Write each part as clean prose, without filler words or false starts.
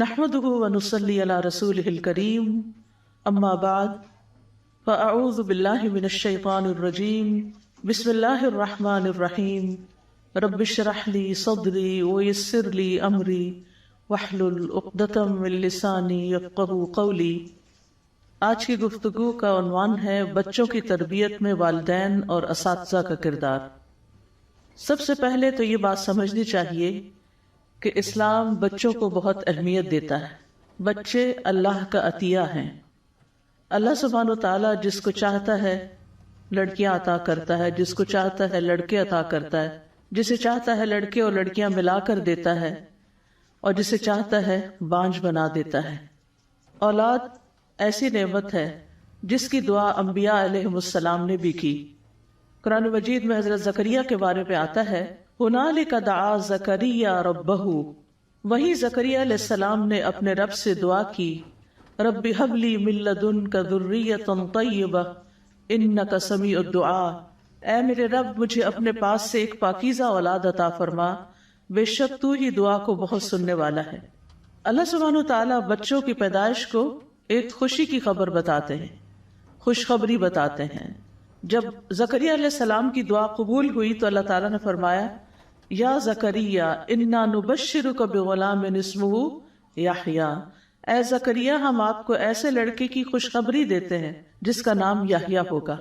نحمده ونصلي على رسوله الكريم اما بعد فاعوذ بالله من الشيطان الرجيم بسم الله الرحمن الرحيم رب اشرح لي صدري ويسر لي امري واحلل عقدة من لساني يفقهوا قولي۔ آج کی گفتگو کا عنوان ہے بچوں کی تربیت میں والدین اور اساتذہ کا کردار۔ سب سے پہلے تو یہ بات سمجھنی چاہیے کہ اسلام بچوں کو بہت اہمیت دیتا ہے۔ بچے اللہ کا عطیہ ہیں۔ اللہ سبحانہ و تعالیٰ جس کو چاہتا ہے لڑکیاں عطا کرتا ہے، جس کو چاہتا ہے لڑکے عطا کرتا ہے، جسے چاہتا ہے لڑکے اور لڑکیاں ملا کر دیتا ہے، اور جسے چاہتا ہے بانجھ بنا دیتا ہے۔ اولاد ایسی نعمت ہے جس کی دعا انبیاء علیہم السلام نے بھی کی۔ قرآن مجید میں حضرت زکریا کے بارے میں آتا ہے ہنالک دعا زکریا ربہ، وہیں زکریا علیہ السلام نے اپنے رب سے دعا کی رب ہب لی من لدنک ذریۃ طیبہ انک سمیع الدعاء، اے میرے رب مجھے اپنے پاس سے ایک پاکیزہ اولاد عطا فرما، بے شک تو ہی دعا کو بہت سننے والا ہے۔ اللہ سبحانہ و تعالیٰ بچوں کی پیدائش کو ایک خوشی کی خبر بتاتے ہیں، خوشخبری بتاتے ہیں۔ جب زکریا علیہ السلام کی دعا قبول ہوئی تو اللہ تعالیٰ نے فرمایا یا زکریا انا نبشرک بغلام اسمہ یحییٰ، اے زکریا ہم آپ کو ایسے لڑکے کی خوشخبری دیتے ہیں جس کا نام یحییٰ ہوگا۔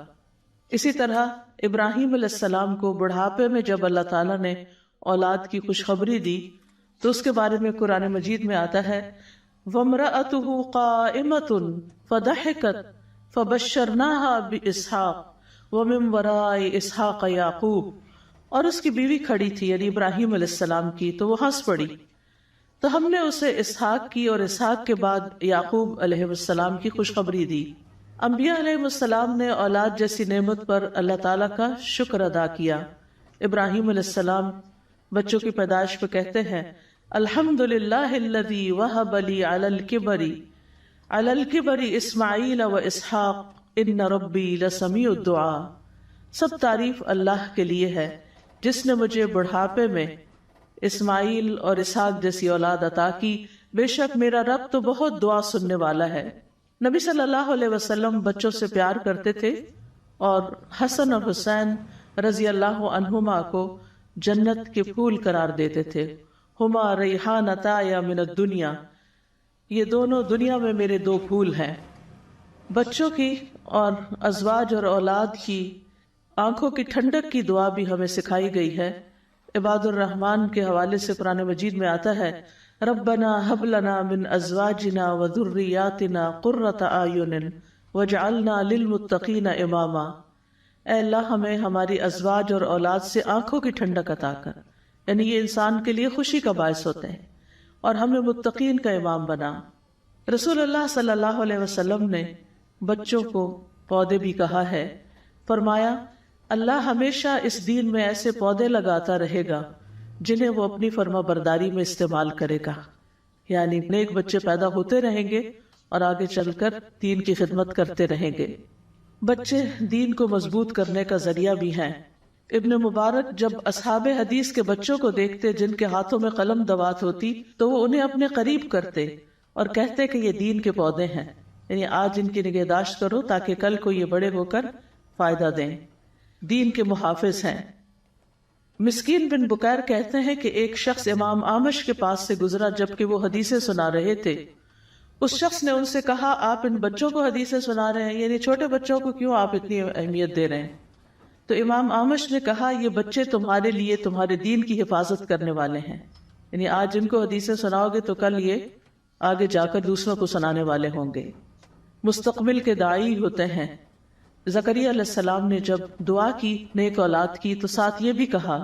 اسی طرح ابراہیم علیہ السلام کو بڑھاپے میں جب اللہ تعالیٰ نے اولاد کی خوشخبری دی تو اس کے بارے میں قرآن مجید میں آتا ہے وامرأتہ قائمۃ فضحکت فبشرناها باسحاق ومن وراء اسحاق یعقوب، اور اس کی بیوی کھڑی تھی یعنی ابراہیم علیہ السلام کی تو وہ ہنس پڑی، تو ہم نے اسے اسحاق کی اور اسحاق کے بعد یعقوب علیہ السلام کی خوشخبری دی۔ انبیاء علیہ السلام نے اولاد جیسی نعمت پر اللہ تعالیٰ کا شکر ادا کیا۔ ابراہیم علیہ السلام بچوں کی پیدائش پہ کہتے ہیں الحمدللہ الذی وہب لی علی الکبر اسماعیل و اسحاق ان ربی لسمیع الدعاء، سب تعریف اللہ کے لیے ہے جس نے مجھے بڑھاپے میں اسماعیل اور اسحاق جیسی اولاد عطا کی، بے شک میرا رب تو بہت دعا سننے والا ہے۔ نبی صلی اللہ علیہ وسلم بچوں سے پیار کرتے تھے اور حسن اور حسین رضی اللہ عنہما کو جنت کے پھول قرار دیتے تھے۔ ہما ریحانتایا من الدنیا، یہ دونوں دنیا میں میرے دو پھول ہیں۔ بچوں کی اور ازواج اور اولاد کی آنکھوں کی ٹھنڈک کی دعا بھی ہمیں سکھائی گئی ہے۔ عباد الرحمن کے حوالے سے قرآن مجید میں آتا ہے ربنا ہب لنا من ازواجنا وذریاتنا قرۃ اعین واجعلنا للمتقین اماما، اے اللہ ہمیں ہماری ازواج اور اولاد سے آنکھوں کی ٹھنڈک عطا کر، یعنی یہ انسان کے لیے خوشی کا باعث ہوتے ہیں، اور ہمیں متقین کا امام بنا۔ رسول اللہ صلی اللہ علیہ وسلم نے بچوں کو پودے بھی کہا ہے، فرمایا اللہ ہمیشہ اس دین میں ایسے پودے لگاتا رہے گا جنہیں وہ اپنی فرما برداری میں استعمال کرے گا، یعنی نیک بچے پیدا ہوتے رہیں گے اور آگے چل کر دین کی خدمت کرتے رہیں گے۔ بچے دین کو مضبوط کرنے کا ذریعہ بھی ہیں۔ ابن مبارک جب اصحاب حدیث کے بچوں کو دیکھتے جن کے ہاتھوں میں قلم دوات ہوتی تو وہ انہیں اپنے قریب کرتے اور کہتے کہ یہ دین کے پودے ہیں، یعنی آج ان کی نگہداشت کرو تاکہ کل کو یہ بڑے ہو کر فائدہ دیں، دین کے محافظ ہیں۔ مسکین بن بکیر کہتے ہیں کہ ایک شخص امام اعمش کے پاس سے گزرا جبکہ وہ حدیثیں سنا رہے تھے۔ اس شخص نے ان سے کہا آپ ان بچوں کو حدیثیں سنا رہے ہیں، یعنی چھوٹے بچوں کو کیوں آپ اتنی اہمیت دے رہے ہیں؟ تو امام اعمش نے کہا یہ بچے تمہارے لیے تمہارے دین کی حفاظت کرنے والے ہیں، یعنی آج ان کو حدیثیں سناؤ گے تو کل یہ آگے جا کر دوسروں کو سنانے والے ہوں گے، مستقبل کے داعی ہوتے ہیں۔ زکریا علیہ السلام نے جب دعا کی نیک اولاد کی تو ساتھ یہ بھی کہا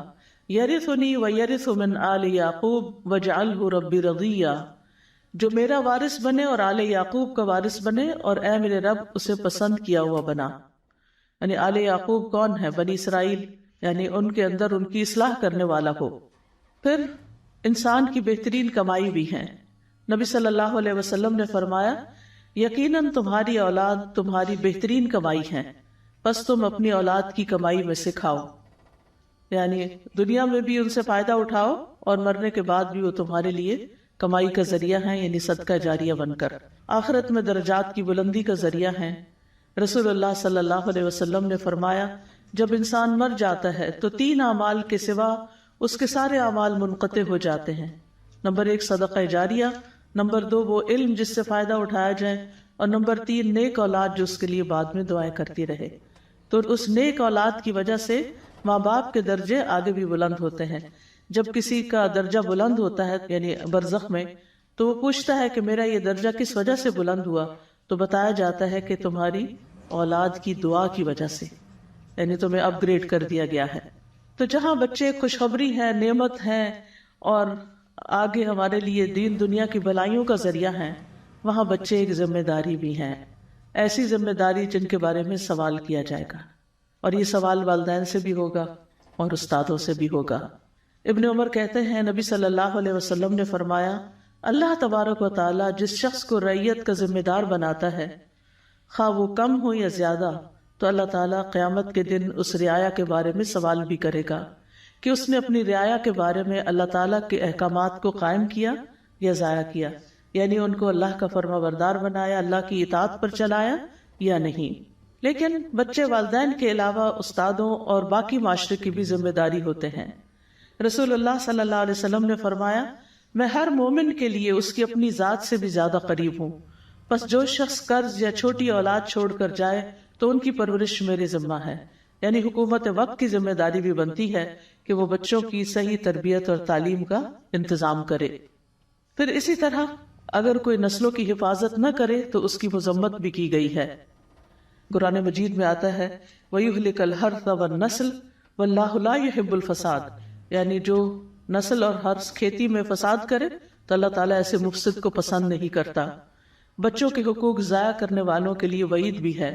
یرثنی ویرث من آل یعقوب واجعلہ ربی رضیہ، جو میرا وارث بنے اور آل یعقوب کا وارث بنے اور اے میرے رب اسے پسند کیا ہوا بنا۔ یعنی آل یعقوب کون ہے؟ بنی اسرائیل، یعنی ان کے اندر ان کی اصلاح کرنے والا ہو۔ پھر انسان کی بہترین کمائی بھی ہے۔ نبی صلی اللہ علیہ وسلم نے فرمایا یقیناً تمہاری اولاد تمہاری بہترین کمائی ہے، پس تم اپنی اولاد کی کمائی میں سے کھاؤ، یعنی دنیا میں بھی ان سے فائدہ اٹھاؤ اور مرنے کے بعد بھی وہ تمہارے لیے کمائی کا ذریعہ ہیں، یعنی صدقہ جاریہ بن کر، آخرت میں درجات کی بلندی کا ذریعہ ہیں۔ رسول اللہ صلی اللہ علیہ وسلم نے فرمایا جب انسان مر جاتا ہے تو 3 اعمال کے سوا اس کے سارے اعمال منقطع ہو جاتے ہیں۔ نمبر 1 صدقہ جاریہ، نمبر 2 وہ علم جس سے فائدہ اٹھایا جائے، اور نمبر 3 نیک اولاد جو اس کے لیے بعد میں دعائیں کرتی رہے۔ تو اس نیک اولاد کی وجہ سے ماں باپ کے درجے آگے بھی بلند ہوتے ہیں۔ جب کسی کا درجہ بلند ہوتا ہے یعنی برزخ میں، تو وہ پوچھتا ہے کہ میرا یہ درجہ کس وجہ سے بلند ہوا، تو بتایا جاتا ہے کہ تمہاری اولاد کی دعا کی وجہ سے، یعنی تمہیں اپ گریڈ کر دیا گیا ہے۔ تو جہاں بچے خوشخبری ہے، نعمت ہے، اور آگے ہمارے لیے دین دنیا کی بھلائیوں کا ذریعہ ہیں، وہاں بچے ایک ذمہ داری بھی ہیں، ایسی ذمہ داری جن کے بارے میں سوال کیا جائے گا، اور یہ سوال والدین سے بھی ہوگا اور استادوں سے بھی ہوگا۔ ابن عمر کہتے ہیں نبی صلی اللہ علیہ وسلم نے فرمایا اللہ تبارک و تعالی جس شخص کو رعیت کا ذمہ دار بناتا ہے، خواہ وہ کم ہو یا زیادہ، تو اللہ تعالیٰ قیامت کے دن اس رعایا کے بارے میں سوال بھی کرے گا کہ اس نے اپنی رعایا کے بارے میں اللہ تعالیٰ کے احکامات کو قائم کیا یا ضائع کیا، یعنی ان کو اللہ کا فرما بردار بنایا، اللہ کی اطاعت پر چلایا یا نہیں۔ لیکن بچے والدین کے علاوہ استادوں اور باقی معاشرے کی بھی ذمہ داری ہوتے ہیں۔ رسول اللہ صلی اللہ علیہ وسلم نے فرمایا میں ہر مومن کے لیے اس کی اپنی ذات سے بھی زیادہ قریب ہوں، پس جو شخص قرض یا چھوٹی اولاد چھوڑ کر جائے تو ان کی پرورش میرے ذمہ ہے، یعنی حکومت وقت کی ذمہ داری بھی بنتی ہے کہ وہ بچوں کی صحیح تربیت اور تعلیم کا انتظام کرے۔ پھر اسی طرح اگر کوئی نسلوں کی حفاظت نہ کرے تو اس کی مذمت بھی کی گئی ہے۔ قرآن مجید میں آتا ہے وَيُهْلِكَ الْحَرْثَ وَالنَّسْلَ وَاللَّهُ لَا يُحِبُّ الْفَسَادَ، یعنی جو نسل اور حرث کھیتی میں فساد کرے تو اللہ تعالیٰ ایسے مفسد کو پسند نہیں کرتا۔ بچوں کے حقوق ضائع کرنے والوں کے لیے وعید بھی ہے۔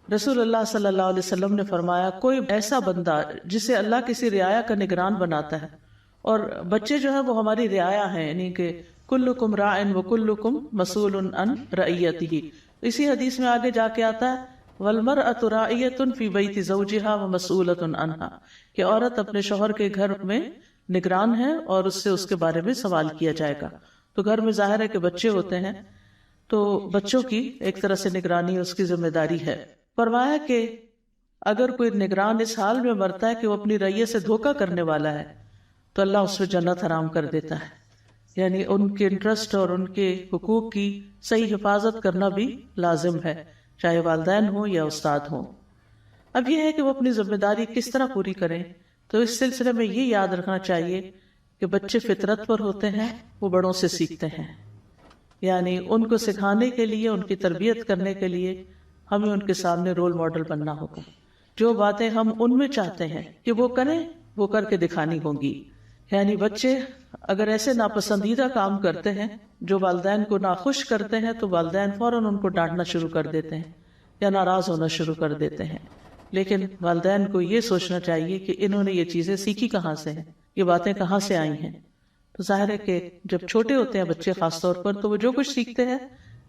رسول اللہ صلی اللہ علیہ وسلم نے فرمایا کوئی ایسا بندہ جسے اللہ کسی رعایا کا نگران بناتا ہے، اور بچے جو ہیں وہ ہماری رعایا ہیں، یعنی کہ کلکم راعٍ وکلکم مسئول عن رعیتہ۔ اسی حدیث میں آگے جا کے آتا ہے والمرأة راعیۃ فی بیت زوجہا ومسئولۃ عنہا، کہ عورت اپنے شوہر کے گھر میں نگران ہے اور اس سے اس کے بارے میں سوال کیا جائے گا۔ تو گھر میں ظاہر ہے کہ بچے ہوتے ہیں، تو بچوں کی ایک طرح سے نگرانی اس کی ذمہ داری ہے۔ فرمایا کہ اگر کوئی نگران اس حال میں مرتا ہے کہ وہ اپنی رعیت سے دھوکہ کرنے والا ہے تو اللہ اس پہ جنت حرام کر دیتا ہے، یعنی ان کے انٹرسٹ اور ان کے حقوق کی صحیح حفاظت کرنا بھی لازم ہے، چاہے والدین ہوں یا استاد ہوں۔ اب یہ ہے کہ وہ اپنی ذمہ داری کس طرح پوری کریں، تو اس سلسلے میں یہ یاد رکھنا چاہیے کہ بچے فطرت پر ہوتے ہیں، وہ بڑوں سے سیکھتے ہیں، یعنی ان کو سکھانے کے لیے، ان کی تربیت کرنے کے لیے ہمیں ان کے سامنے رول ماڈل بننا ہوگا۔ جو باتیں ہم ان میں چاہتے ہیں کہ وہ کریں، وہ کر کے دکھانی ہوں گی۔ یعنی بچے اگر ایسے ناپسندیدہ کام کرتے ہیں جو والدین کو ناخوش کرتے ہیں تو والدین فوراً ان کو ڈانٹنا شروع کر دیتے ہیں یا ناراض ہونا شروع کر دیتے ہیں، لیکن والدین کو یہ سوچنا چاہیے کہ انہوں نے یہ چیزیں سیکھی کہاں سے ہیں، یہ باتیں کہاں سے آئی ہیں۔ تو ظاہر ہے کہ جب چھوٹے ہوتے ہیں بچے خاص طور پر، تو وہ جو کچھ سیکھتے ہیں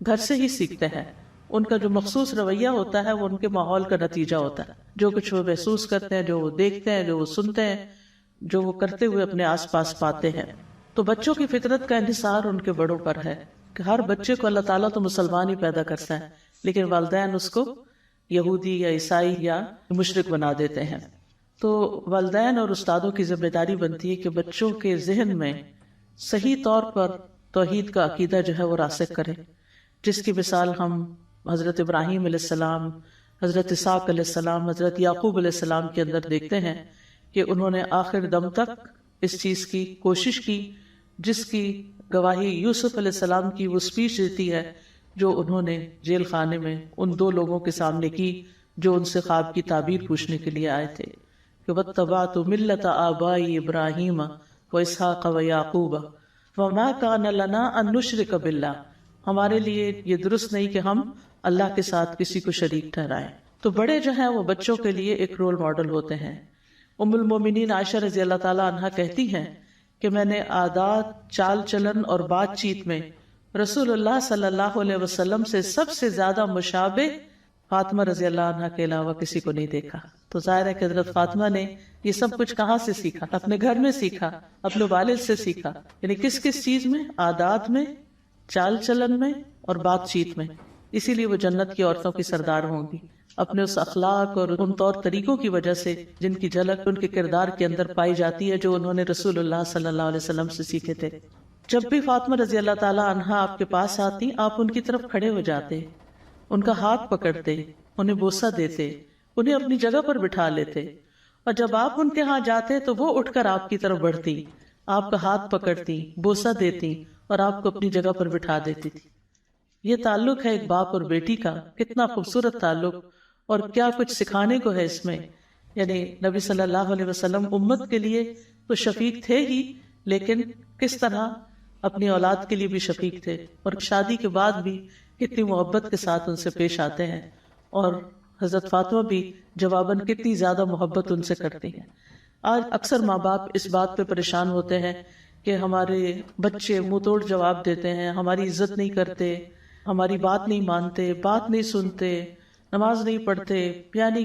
گھر سے ہی سیکھتے ہیں۔ ان کا جو مخصوص رویہ ہوتا ہے وہ ان کے ماحول کا نتیجہ ہوتا ہے، جو کچھ وہ محسوس کرتے ہیں، جو وہ دیکھتے ہیں، جو وہ سنتے ہیں، جو وہ کرتے ہوئے اپنے آس پاس پاتے ہیں۔ تو بچوں کی فطرت کا انحصار ان کے بڑوں پر ہے کہ ہر بچے کو اللہ تعالیٰ تو مسلمان ہی پیدا کرتا ہے، لیکن والدین اس کو یہودی یا عیسائی یا مشرک بنا دیتے ہیں۔ تو والدین اور استادوں کی ذمہ داری بنتی ہے کہ بچوں کے ذہن میں صحیح طور پر توحید کا عقیدہ جو ہے وہ راسخ کرے، جس کی مثال ہم حضرت ابراہیم علیہ السلام، حضرت اسحاق علیہ السلام، حضرت یعقوب علیہ السلام کے اندر دیکھتے ہیں کہ انہوں نے آخر دم تک اس چیز کی کوشش کی، جس کی گواہی یوسف علیہ السلام کی وہ اسپیچ دیتی ہے جو انہوں نے جیل خانے میں ان 2 لوگوں کے سامنے کی جو ان سے خواب کی تعبیر پوچھنے کے لیے آئے تھے کہ وَاتَّبَعْتُ مِلَّةَ آبَائِي إِبْرَاهِيمَ وَإِسْحَاقَ وَيَعْقُوبَ وَمَا كَانَ لَنَا أَن نُشْرِكَ بِاللَّهِ، ہمارے لیے یہ درست نہیں کہ ہم اللہ کے ساتھ کسی کو شریک ٹھہرائیں۔ تو بڑے جو ہیں وہ بچوں کے لیے ایک رول ماڈل ہوتے ہیں۔ ام المومنین عائشہ رضی اللہ تعالی عنہا کہتی ہیں کہ میں نے عادات، چال چلن اور بات چیت میں رسول اللہ صلی اللہ علیہ وسلم سے سب سے زیادہ مشابہ فاطمہ رضی اللہ عنہ کے علاوہ کسی کو نہیں دیکھا. تو ظاہر ہے کہ حضرت فاطمہ نے یہ سب کچھ کہاں سے سیکھا؟ اپنے گھر میں سیکھا، اپنے والد سے سیکھا. یعنی کس کس چیز میں؟ عادات میں، چال چلن میں اور بات چیت میں. اسی لیے وہ جنت کی عورتوں کی سردار ہوں گی، اپنے اس اخلاق اور ان طور طریقوں کی وجہ سے جن کی جھلک ان کے کردار کے اندر پائی جاتی ہے، جو انہوں نے رسول اللہ صلی اللہ علیہ وسلم سے سیکھے تھے. جب بھی فاطمہ رضی اللہ تعالی عنہا آپ کے پاس آتی، آپ ان کی طرف کھڑے ہو جاتے، ان کا ہاتھ پکڑتے، انہیں بوسہ دیتے، انہیں اپنی جگہ پر بٹھا لیتے. اور جب آپ ان کے ہاں جاتے تو وہ اٹھ کر آپ کی طرف بڑھتی، آپ کا ہاتھ پکڑتی، بوسہ دیتی اور آپ کو اپنی جگہ پر بٹھا دیتی تھی. یہ تعلق ہے ایک باپ اور بیٹی کا، کتنا خوبصورت تعلق، اور کیا کچھ سکھانے کو ہے اس میں. یعنی نبی صلی اللہ علیہ وسلم امت کے لیے تو شفیق تھے ہی، لیکن کس طرح اپنی اولاد کے لیے بھی شفیق تھے، اور شادی کے بعد بھی کتنی محبت کے ساتھ ان سے پیش آتے ہیں. اور حضرت فاطمہ بھی جواباً کتنی زیادہ محبت ان سے کرتی ہیں. آج اکثر ماں باپ اس بات پہ پریشان ہوتے ہیں کہ ہمارے بچے منہ توڑ جواب دیتے ہیں، ہماری عزت نہیں کرتے، ہماری بات نہیں مانتے، بات نہیں سنتے، نماز نہیں پڑھتے. یعنی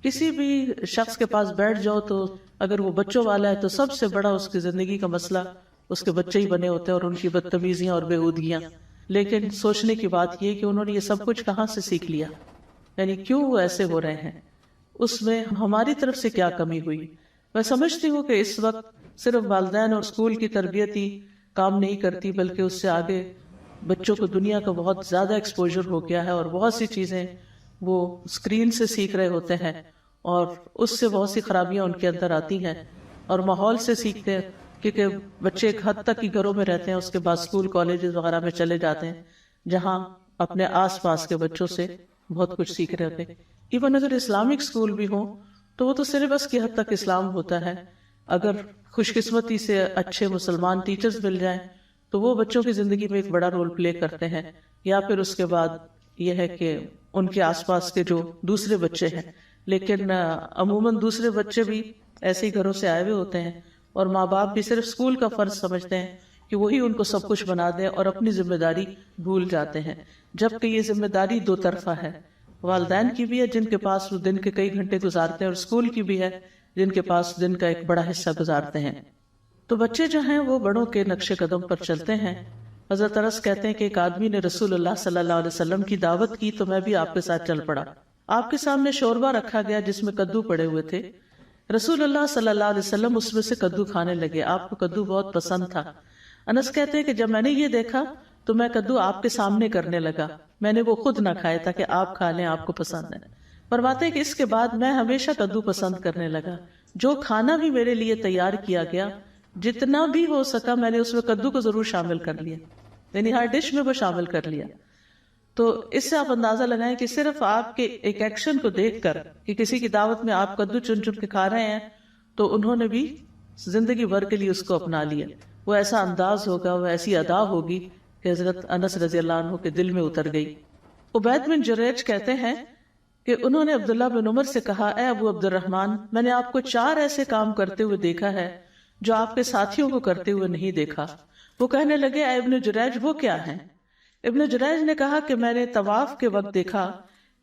کسی بھی شخص کے پاس بیٹھ جاؤ تو اگر وہ بچوں والا ہے تو سب سے بڑا اس کی زندگی کا مسئلہ اس کے بچے ہی بنے ہوتے ہیں اور ان کی بدتمیزیاں اور بےہودگیاں. لیکن سوچنے کی بات یہ کہ انہوں نے یہ سب کچھ کہاں سے سیکھ لیا؟ یعنی کیوں وہ ایسے ہو رہے ہیں؟ اس میں ہماری طرف سے کیا کمی ہوئی؟ میں سمجھتی ہوں کہ اس وقت صرف والدین اور اسکول کی تربیت ہی کام نہیں کرتی، بلکہ اس سے آگے بچوں کو دنیا کا بہت زیادہ ایکسپوجر ہو گیا ہے، اور بہت سی چیزیں وہ اسکرین سے سیکھ رہے ہوتے ہیں، اور اس سے بہت سی خرابیاں ان کے اندر آتی ہیں. اور ماحول سے سیکھتے ہیں، کیونکہ بچے ایک حد تک ہی گھروں میں رہتے ہیں، اس کے بعد اسکول کالجز وغیرہ میں چلے جاتے ہیں جہاں اپنے آس پاس کے بچوں سے بہت کچھ سیکھ رہے ہوتے ہیں. ایون اگر اسلامک اسکول بھی ہوں تو وہ تو سلیبس کی حد تک اسلام ہوتا ہے. اگر خوش قسمتی سے اچھے مسلمان ٹیچرز مل جائیں تو وہ بچوں کی زندگی میں ایک بڑا رول پلے کرتے ہیں. یا پھر اس کے بعد یہ ہے کہ ان کے آس پاس کے جو دوسرے بچے ہیں، لیکن عموماً دوسرے بچے بھی ایسے ہی گھروں سے آئے ہوئے ہوتے ہیں، اور ماں باپ بھی صرف اسکول کا فرض سمجھتے ہیں کہ وہی ان کو سب کچھ بنا دیں، اور اپنی ذمہ داری بھول جاتے ہیں. جبکہ یہ ذمہ داری دو طرفہ ہے، والدین کی بھی ہے جن کے پاس وہ دن کے کئی گھنٹے گزارتے ہیں، اور اسکول کی بھی ہے جن کے پاس دن کا ایک بڑا حصہ گزارتے ہیں. تو بچے جو ہیں وہ بڑوں کے نقش قدم پر چلتے ہیں. حضرت انس کہتے ہیں کہ ایک آدمی نے رسول اللہ صلی اللہ علیہ وسلم کی دعوت کی تو میں بھی آپ کے ساتھ چل پڑا. آپ کے سامنے شوربہ رکھا گیا جس میں کدو پڑے ہوئے تھے. رسول اللہ صلی اللہ علیہ وسلم اس میں سے کدو کھانے لگے. آپ کو کدو بہت پسند تھا. انس کہتے ہیں کہ جب میں نے یہ دیکھا تو میں کدو آپ کے سامنے کرنے لگا. میں نے وہ خود نہ کھائے تاکہ آپ کھا لیں، آپ کو پسند ہے. فرماتے ہیں کہ اس کے بعد میں ہمیشہ کدو پسند کرنے لگا. جو کھانا بھی میرے لیے تیار کیا گیا، جتنا بھی ہو سکا میں نے اس میں کدو کو ضرور شامل کر لیا، یعنی ہر ڈش میں وہ شامل کر لیا. تو اس سے آپ اندازہ لگائیں کہ صرف آپ کے ایک ایکشن کو دیکھ کر کہ کسی کی دعوت میں آپ کدو چن چن کے کھا رہے ہیں تو انہوں نے بھی زندگی بھر کے لیے اس کو اپنا لیا. وہ ایسا انداز ہوگا، وہ ایسی ادا ہوگی کہ حضرت انس رضی اللہ عنہ کے دل میں اتر گئی. عبید بن جریج کہتے ہیں کہ انہوں نے عبداللہ بن عمر سے کہا، اے ابو عبد الرحمن، میں نے آپ کو 4 ایسے کام کرتے ہوئے دیکھا ہے جو آپ کے ساتھیوں کو کرتے ہوئے نہیں دیکھا. وہ کہنے لگے، اے ابن جریج وہ کیا ہیں؟ ابن جریج نے کہا کہ میں نے طواف کے وقت دیکھا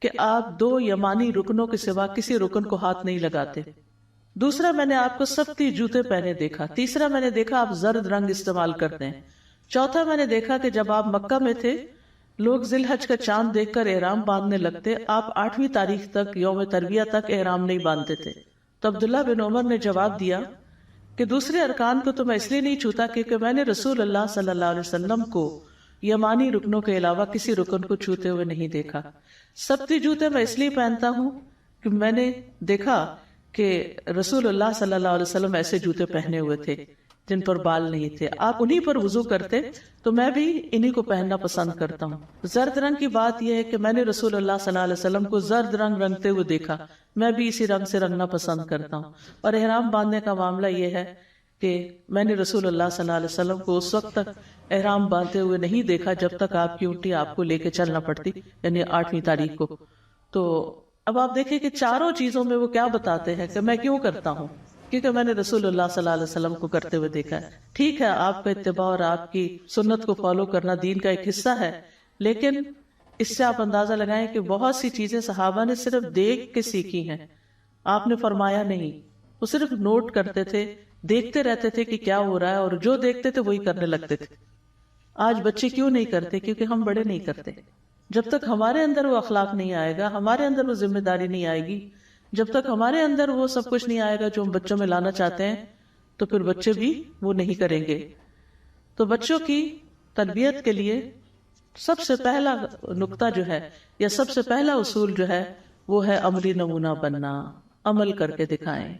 کہ آپ 2 یمانی رکنوں کے سوا کسی رکن کو ہاتھ نہیں لگاتے. دوسرا، میں نے آپ کو سفتی جوتے پہنے دیکھا. تیسرا، میں نے دیکھا آپ زرد رنگ استعمال کرتے ہیں. چوتھا، میں نے دیکھا کہ جب آپ مکہ میں تھے لوگ ذی الحج کا چاند دیکھ کر احرام باندھنے لگتے، آپ 8ویں تاریخ تک یوم ترویہ تک احرام نہیں باندھتے تھے. تو عبداللہ بن عمر نے جواب دیا کہ دوسرے ارکان کو تو میں اس لیے نہیں چھوتا کیونکہ میں نے رسول اللہ صلی اللہ علیہ وسلم کو یمانی رکنوں کے علاوہ کسی رکن کو چھوتے ہوئے نہیں دیکھا. سفتی جوتے میں اس لیے پہنتا ہوں کہ میں نے دیکھا کہ رسول اللہ صلی اللہ علیہ وسلم ایسے جوتے پہنے ہوئے تھے جن پر بال نہیں تھے. آپ انہی پر وضو کرتے تو میں بھی انہی کو پہننا پسند کرتا ہوں. زرد رنگ کی بات یہ ہے کہ میں نے رسول اللہ صلی اللہ علیہ وسلم کو زرد رنگ رنگتے ہوئے دیکھا، میں بھی اسی رنگ سے رنگنا پسند کرتا ہوں. اور احرام باندھنے کا معاملہ یہ ہے کہ میں نے رسول اللہ صلی اللہ علیہ وسلم کو اس وقت تک احرام باندھتے ہوئے نہیں دیکھا جب تک آپ کی اونٹی آپ کو لے کے چلنا پڑتی، یعنی 8ویں تاریخ کو. تو اب آپ دیکھیں کہ چاروں چیزوں میں وہ کیا بتاتے ہیں کہ میں کیوں کرتا ہوں، کیونکہ میں نے رسول اللہ صلی اللہ علیہ وسلم کو کرتے ہوئے دیکھا ہے. ٹھیک ہے، آپ کا اتباع اور آپ کی سنت کو فالو کرنا دین کا ایک حصہ ہے، لیکن اس سے آپ اندازہ لگائیں کہ بہت سی چیزیں صحابہ نے صرف دیکھ کے سیکھی ہیں، آپ نے فرمایا نہیں، وہ صرف نوٹ کرتے تھے، دیکھتے رہتے تھے کہ کیا ہو رہا ہے، اور جو دیکھتے تھے وہی کرنے لگتے تھے۔ آج بچے کیوں نہیں کرتے؟ کیونکہ ہم بڑے نہیں کرتے۔ جب تک ہمارے اندر وہ اخلاق نہیں آئے گا، ہمارے اندر وہ ذمہ داری نہیں آئے گی، جب تک ہمارے اندر وہ سب کچھ نہیں آئے گا جو ہم بچوں میں لانا چاہتے ہیں، تو پھر بچے بھی وہ نہیں کریں گے۔ تو بچوں کی تربیت کے لیے سب سے پہلا نقطہ جو ہے، یا سب سے پہلا اصول جو ہے، وہ ہے عملی نمونہ بننا۔ عمل کر کے دکھائیں،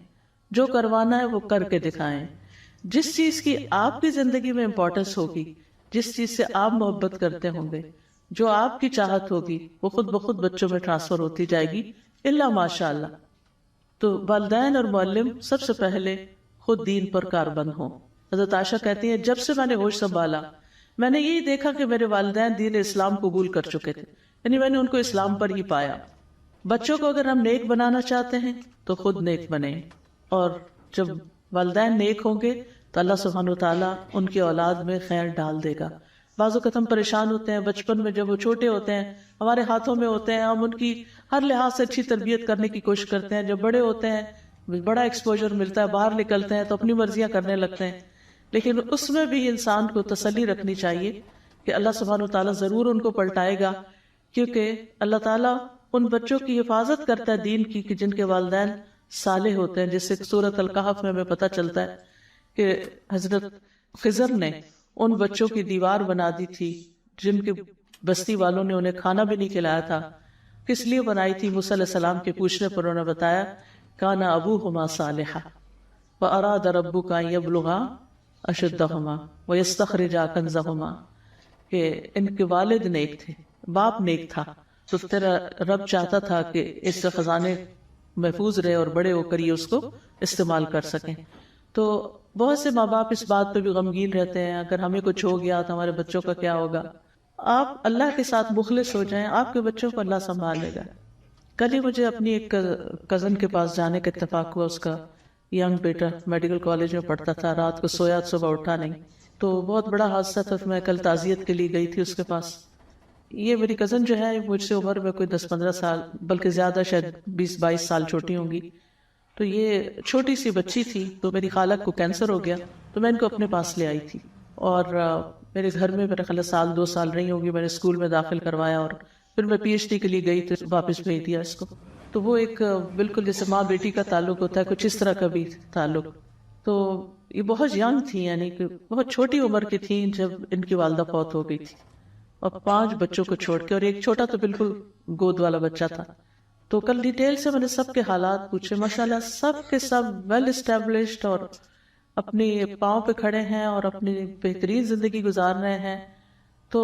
جو کروانا ہے وہ کر کے دکھائیں۔ جس چیز کی آپ کی زندگی میں امپورٹنس ہوگی، جس چیز سے آپ محبت کرتے ہوں گے، جو آپ کی چاہت ہوگی، وہ خود بخود بچوں میں ٹرانسفر ہوتی جائے گی، الا ماشاء اللہ۔ تو والدین اور معلم سب سے پہلے خود دین پر کاربند ہوں۔ حضرت عائشہ کہتی ہیں جب سے میں نے ہوش سنبھالا، میں نے یہی دیکھا کہ میرے والدین دین اسلام قبول کر چکے تھے، یعنی میں نے ان کو اسلام پر ہی پایا۔ بچوں کو اگر ہم نیک بنانا چاہتے ہیں تو خود نیک بنیں، اور جب والدین نیک ہوں گے تو اللہ سبحانہ وتعالیٰ ان کی اولاد میں خیر ڈال دے گا۔ بعض اوقات ہم پریشان ہوتے ہیں بچپن میں، جب وہ چھوٹے ہوتے ہیں ہمارے ہاتھوں میں ہوتے ہیں، ہم ان کی ہر لحاظ سے اچھی تربیت کرنے کی کوشش کرتے ہیں، جب بڑے ہوتے ہیں بڑا ایکسپوجر ملتا ہے، باہر نکلتے ہیں تو اپنی مرضیاں کرنے لگتے ہیں۔ لیکن اس میں بھی انسان کو تسلی رکھنی چاہیے کہ اللہ سبحانہ وتعالیٰ ضرور ان کو پلٹائے گا، کیونکہ اللہ تعالیٰ ان بچوں کی حفاظت کرتا ہے دین کی کہ جن کے والدین صالح ہوتے ہیں۔ جیسے سورۃ الکہف میں ہمیں پتہ چلتا ہے کہ حضرت خضر نے ان بچوں کی دیوار بنا دی تھی جن کے بستی والوں نے انہیں کھانا بھی نہیں کھلایا تھا۔ کس لیے بنائی تھی؟ موسیٰ علیہ السلام کے پوچھنے پر انہوں نے بتایا کان ابوہما صالحا واراد ربک ان یبلغا اشدہما ویستخرجا کنزہما، کہ ان کے والد نیک تھے، باپ نیک تھا، تو تیرا رب چاہتا تھا کہ اس سے خزانے محفوظ رہے اور بڑے ہو کر یہ اس کو استعمال کر سکیں۔ تو بہت سے ماں باپ اس بات پہ بھی غمگین رہتے ہیں اگر ہمیں کچھ ہو گیا تو ہمارے بچوں کا کیا ہوگا۔ آپ اللہ کے ساتھ مخلص ہو جائیں، آپ کے بچوں کو اللہ سنبھال لے گا۔ کل ہی مجھے اپنی ایک کزن کے پاس جانے کا اتفاق ہوا، اس کا ینگ بیٹا میڈیکل کالج میں پڑھتا تھا، رات کو سویا صبح اٹھا نہیں، تو بہت بڑا حادثہ تھا۔ میں کل تعزیت کے لیے گئی تھی اس کے پاس۔ یہ میری کزن جو ہے مجھ سے عمر میں کوئی 10-15 سال بلکہ زیادہ، شاید 20-22 سال چھوٹی ہوں گی۔ تو یہ چھوٹی سی بچی تھی، تو میری خالہ کو کینسر ہو گیا، تو میں ان کو اپنے پاس لے آئی تھی، اور میرے گھر میں میرے خیال 1-2 سال رہی ہوگی۔ میں نے اسکول میں داخل کروایا، اور پھر میں پی ایچ ڈی کے لیے گئی تو واپس بھیج دیا اس کو۔ تو وہ ایک بالکل جیسے ماں بیٹی کا تعلق ہوتا ہے، کچھ اس طرح کا بھی تعلق۔ تو یہ بہت ینگ تھی، یعنی کہ بہت چھوٹی عمر کی تھیں جب ان کی والدہ فوت ہو گئی تھی، اور 5 بچوں کو چھوڑ کے، اور ایک چھوٹا تو بالکل گود والا بچہ تھا۔ تو کل ڈیٹیل سے میں نے سب کے حالات پوچھے، ماشاءاللہ سب کے سب ویل اسٹیبلشڈ اور اپنی پاؤں پہ کھڑے ہیں اور اپنی بہترین زندگی گزار رہے ہیں۔ تو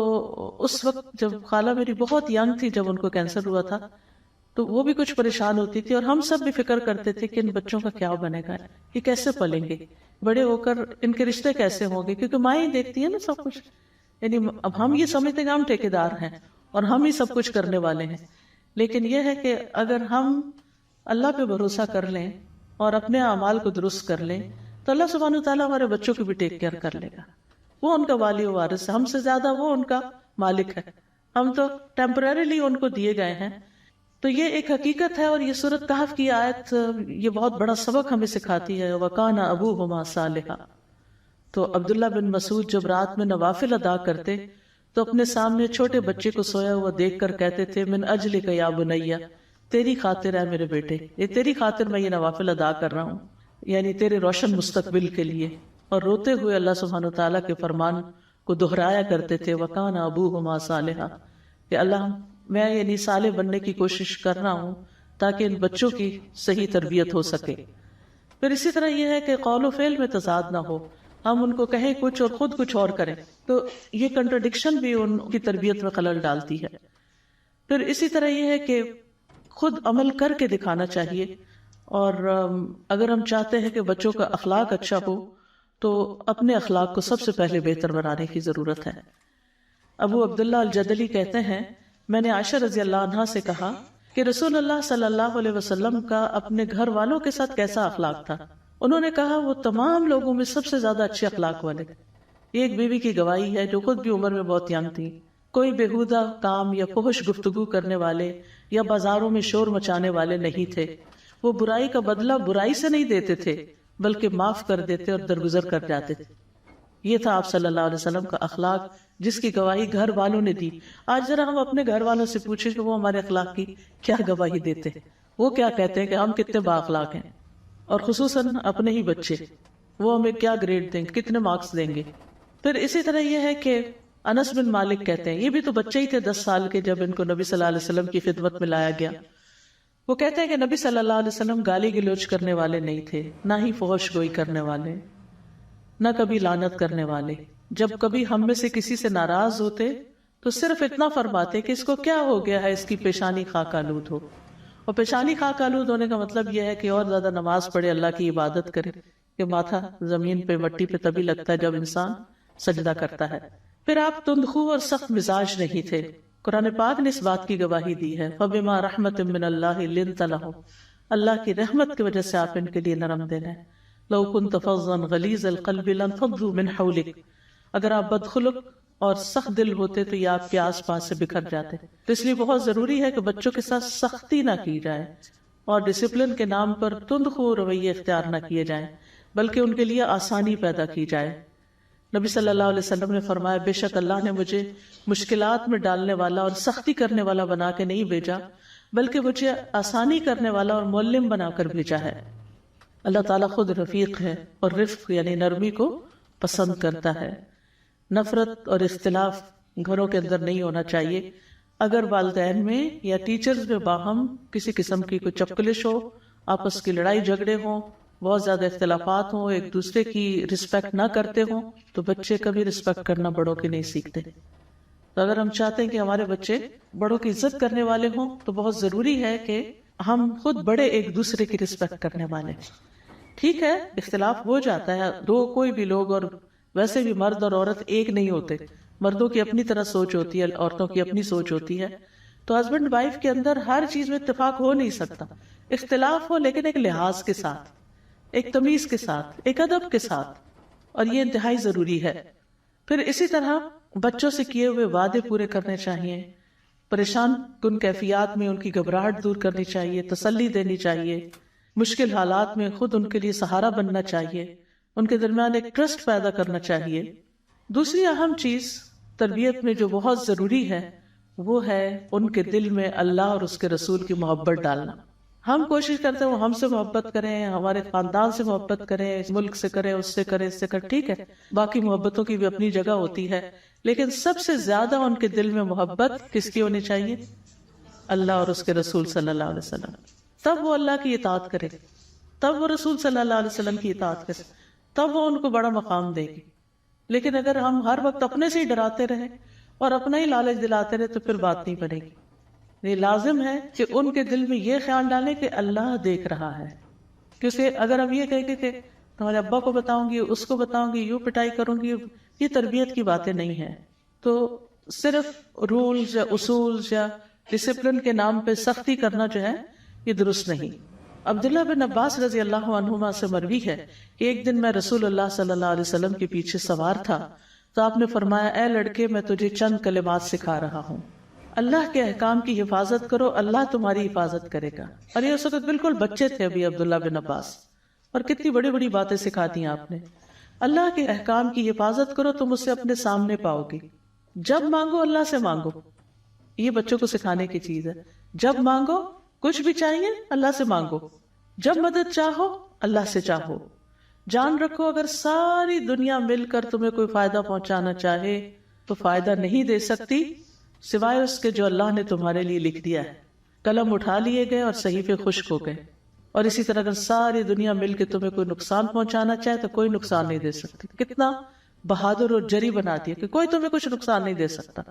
اس وقت جب خالہ میری بہت ینگ تھی جب ان کو کینسر ہوا تھا، تو وہ بھی کچھ پریشان ہوتی تھی، اور ہم سب بھی فکر کرتے تھے کہ ان بچوں کا کیا بنے گا، یہ کیسے پلیں گے، بڑے ہو کر ان کے رشتے کیسے ہوں گے، کیونکہ ماں ہی دیکھتی ہے نا سب کچھ۔ یعنی اب ہم یہ سمجھتے ہیں کہ ہم ٹھیکیدار ہیں اور ہم ہی سب کچھ کرنے والے ہیں، لیکن یہ ہے کہ اگر ہم اللہ پہ بھروسہ کر لیں اور اپنے اعمال کو درست کر لیں تو اللہ سبحانہ وتعالیٰ ہمارے بچوں کی بھی ٹیک کیئر کر لے گا۔ وہ ان کا والی و وارث ہے، ہم سے زیادہ وہ ان کا مالک ہے، ہم تو ٹیمپرریلی ان کو دیے گئے ہیں۔ تو یہ ایک حقیقت ہے، اور یہ سورۃ کہف کی آیت یہ بہت بڑا سبق ہمیں سکھاتی ہے، وَكَانَ أَبُوهُمَا صَالِحًا۔ تو عبداللہ بن مسعود جب رات میں نوافل ادا کرتے تو اپنے سامنے چھوٹے بچے کو سویا ہوا دیکھ کر کہتے تھے من اجلک یا بنیا، تیری خاطر ہے میرے بیٹے، یہ تیری خاطر میں یہ نوافل ادا کر رہا ہوں، یعنی تیرے روشن مستقبل کے لیے۔ اور روتے ہوئے اللہ سبحانہ وتعالیٰ کے فرمان کو دہرایا کرتے تھے وَكَانَ أَبُوهُمَا صَالِحًا، کہ اللہ میں یعنی صالح بننے کی کوشش کر رہا ہوں تاکہ ان بچوں کی صحیح تربیت ہو سکے۔ پھر اسی طرح یہ ہے کہ قول و فعل میں تضاد نہ ہو، ہم ان کو کہیں کچھ اور خود کچھ اور کریں، تو یہ کنٹرڈکشن بھی ان کی تربیت میں خلل ڈالتی ہے۔ پھر اسی طرح یہ ہے کہ خود عمل کر کے دکھانا چاہیے، اور اگر ہم چاہتے ہیں کہ بچوں کا اخلاق اچھا ہو تو اپنے اخلاق کو سب سے پہلے بہتر بنانے کی ضرورت ہے۔ ابو عبداللہ الجدلی کہتے ہیں میں نے عائشہ رضی اللہ عنہا سے کہا کہ رسول اللہ صلی اللہ علیہ وسلم کا اپنے گھر والوں کے ساتھ کیسا اخلاق تھا؟ انہوں نے کہا وہ تمام لوگوں میں سب سے زیادہ اچھے اخلاق والے تھے۔ یہ ایک بیوی کی گواہی ہے جو خود بھی عمر میں بہت ینگ تھی، کوئی بےہودہ کام یا فحش گفتگو کرنے والے یا بازاروں میں شور مچانے والے نہیں تھے۔ وہ برائی کا بدلہ برائی سے نہیں دیتے تھے بلکہ معاف کر دیتے اور درگزر کر جاتے تھے۔ یہ تھا آپ صلی اللہ علیہ وسلم کا اخلاق، جس کی گواہی گھر والوں نے دی۔ آج ذرا ہم اپنے گھر والوں سے پوچھیں کہ وہ ہمارے اخلاق کی کیا گواہی دیتے ہیں، وہ کیا کہتے ہیں کہ ہم کتنے با اخلاق ہیں، اور خصوصاً اپنے ہی بچے، وہ ہمیں کیا گریڈ دیں گے، کتنے مارکس دیں گے۔ پھر اسی طرح یہ ہے کہ انس بن مالک کہتے ہیں، یہ بھی تو بچے ہی تھے 10 سال کے جب ان کو نبی صلی اللہ علیہ وسلم کی خدمت میں لایا گیا۔ وہ کہتے ہیں کہ نبی صلی اللہ علیہ وسلم گالی گلوچ کرنے والے نہیں تھے، نہ ہی فحش گوئی کرنے والے، نہ کبھی لعنت کرنے والے۔ جب کبھی ہم میں سے کسی سے ناراض ہوتے تو صرف اتنا فرماتے کہ اس کو کیا ہو گیا ہے، اس کی پیشانی خاک آلود ہو۔ اور پیشانی خاک آلود ہونے کا مطلب یہ ہے کہ اور زیادہ نماز پڑھے، اللہ کی عبادت کرے، کہ ماتھا زمین پہ مٹی پہ تبھی لگتا ہے جب انسان سجدہ کرتا ہے۔ پھر آپ تندخو اور سخت مزاج نہیں تھے۔ قرآن پاک نے اس بات کی گواہی دی ہے، فَبِمَا رَحْمَةٍ مِّنَ اللَّهِ لِنْتَ لَهُمْ، اللہ کی رحمت کی وجہ سے آپ ان کے لیے نرم دل ہیں۔ لَوْ كُنْتَ فَظًّا غَلِيظَ الْقَلْبِ لَانفَضُّوا مِنْ حَوْلِكَ، اگر آپ بدخلق اور سخت دل ہوتے تو یہ آپ کے آس پاس سے بکھر جاتے۔ تو اس لیے بہت ضروری ہے کہ بچوں کے ساتھ سختی نہ کی جائے اور ڈسپلن کے نام پر تندخو رویے اختیار نہ کیے جائیں، بلکہ ان کے لیے آسانی پیدا کی جائے۔ نبی صلی اللہ علیہ وسلم نے فرمایا، بے شک اللہ نے مجھے مشکلات میں ڈالنے والا اور سختی کرنے والا بنا کے نہیں بھیجا، بلکہ مجھے آسانی کرنے والا اور معلم بنا کر بھیجا ہے۔ اللہ تعالیٰ خود رفیق ہے اور رفق یعنی نرمی کو پسند کرتا ہے۔ نفرت اور اختلاف گھروں کے اندر نہیں ہونا چاہیے۔ اگر والدین میں یا ٹیچرز میں باہم کسی قسم کی کوئی چپکلش ہو، آپس کی لڑائی جھگڑے ہوں، بہت زیادہ اختلافات ہوں، ایک دوسرے کی رسپیکٹ نہ کرتے ہوں، تو بچے کبھی رسپیکٹ کرنا بڑوں کی نہیں سیکھتے۔ تو اگر ہم چاہتے ہیں کہ ہمارے بچے بڑوں کی عزت کرنے والے ہوں تو بہت ضروری ہے کہ ہم خود بڑے ایک دوسرے کی رسپیکٹ کرنے والے۔ ٹھیک ہے اختلاف ہو جاتا ہے، دو کوئی بھی لوگ، اور ویسے بھی مرد اور عورت ایک نہیں ہوتے، مردوں کی اپنی طرح سوچ ہوتی ہے، عورتوں کی اپنی سوچ ہوتی ہے۔ تو ہسبینڈ وائف کے اندر ہر چیز میں اتفاق ہو نہیں سکتا، اختلاف ہو لیکن ایک لحاظ کے ساتھ، ایک تمیز کے ساتھ، ایک ادب کے ساتھ، اور یہ انتہائی ضروری ہے۔ پھر اسی طرح بچوں سے کیے ہوئے وعدے پورے کرنے چاہیے، پریشان کن کیفیات میں ان کی گھبراہٹ دور کرنی چاہیے، تسلی دینی چاہیے، مشکل حالات میں خود ان کے لیے سہارا بننا چاہیے، ان کے درمیان ایک ٹرسٹ پیدا کرنا چاہیے۔ دوسری اہم چیز تربیت میں جو بہت ضروری ہے وہ ہے ان کے دل میں اللہ اور اس کے رسول کی محبت ڈالنا۔ ہم کوشش کرتے ہیں وہ ہم سے محبت کریں، ہمارے خاندان سے محبت کریں، اس ملک سے کریں، اس سے کریں، اس سے کریں، ٹھیک ہے، باقی محبتوں کی بھی اپنی جگہ ہوتی ہے، لیکن سب سے زیادہ ان کے دل میں محبت کس کی ہونی چاہیے؟ اللہ اور اس کے رسول صلی اللہ علیہ وسلم۔ تب وہ اللہ کی اطاعت کرے، تب وہ رسول صلی اللہ علیہ وسلم کی اطاعت کرے، تب وہ ان کو بڑا مقام دے گی۔ لیکن اگر ہم ہر وقت اپنے سے ہی ڈراتے رہیں اور اپنا ہی لالچ دلاتے رہے تو پھر بات نہیں بنے گی۔ یہ لازم ہے کہ ان کے دل میں یہ خیال ڈالیں کہ اللہ دیکھ رہا ہے، کیونکہ اگر ہم یہ کہیں کہ تمہارے ابا کو بتاؤں گی، اس کو بتاؤں گی، یوں پٹائی کروں گی، یہ تربیت کی باتیں نہیں ہیں۔ تو صرف رولز یا اصولز یا ڈسپلن کے نام پہ سختی کرنا جو ہے یہ درست نہیں۔ عبداللہ بن عباس رضی اللہ عنہما سے مروی ہے کہ ایک دن میں رسول اللہ صلی اللہ علیہ وسلم کے پیچھے سوار تھا تو آپ نے فرمایا، اے لڑکے، میں تجھے چند کلمات سکھا رہا ہوں، اللہ کے احکام کی حفاظت کرو، اللہ تمہاری حفاظت کرے گا۔ اور یہ اس وقت بالکل بچے تھے ابھی عبداللہ بن عباس، اور کتنی بڑی بڑی باتیں سکھا دی آپ نے۔ اللہ کے احکام کی حفاظت کرو، تم اسے اپنے سامنے پاؤ گی، جب مانگو اللہ سے مانگو۔ یہ بچوں کو سکھانے کی چیز ہے، جب مانگو، کچھ بھی چاہیے اللہ سے مانگو، جب مدد چاہو اللہ سے چاہو۔ جان رکھو اگر ساری دنیا مل کر تمہیں کوئی فائدہ پہنچانا چاہے تو فائدہ نہیں دے سکتی سوائے اس کے جو اللہ نے تمہارے لیے لکھ دیا ہے۔ قلم اٹھا لیے گئے اور صحیفے خشک ہو گئے۔ اور اسی طرح اگر ساری دنیا مل کے تمہیں کوئی نقصان پہنچانا چاہے تو کوئی نقصان نہیں دے سکتی۔ کتنا بہادر اور جری بنا دیا کہ کوئی تمہیں کچھ نقصان نہیں دے سکتا۔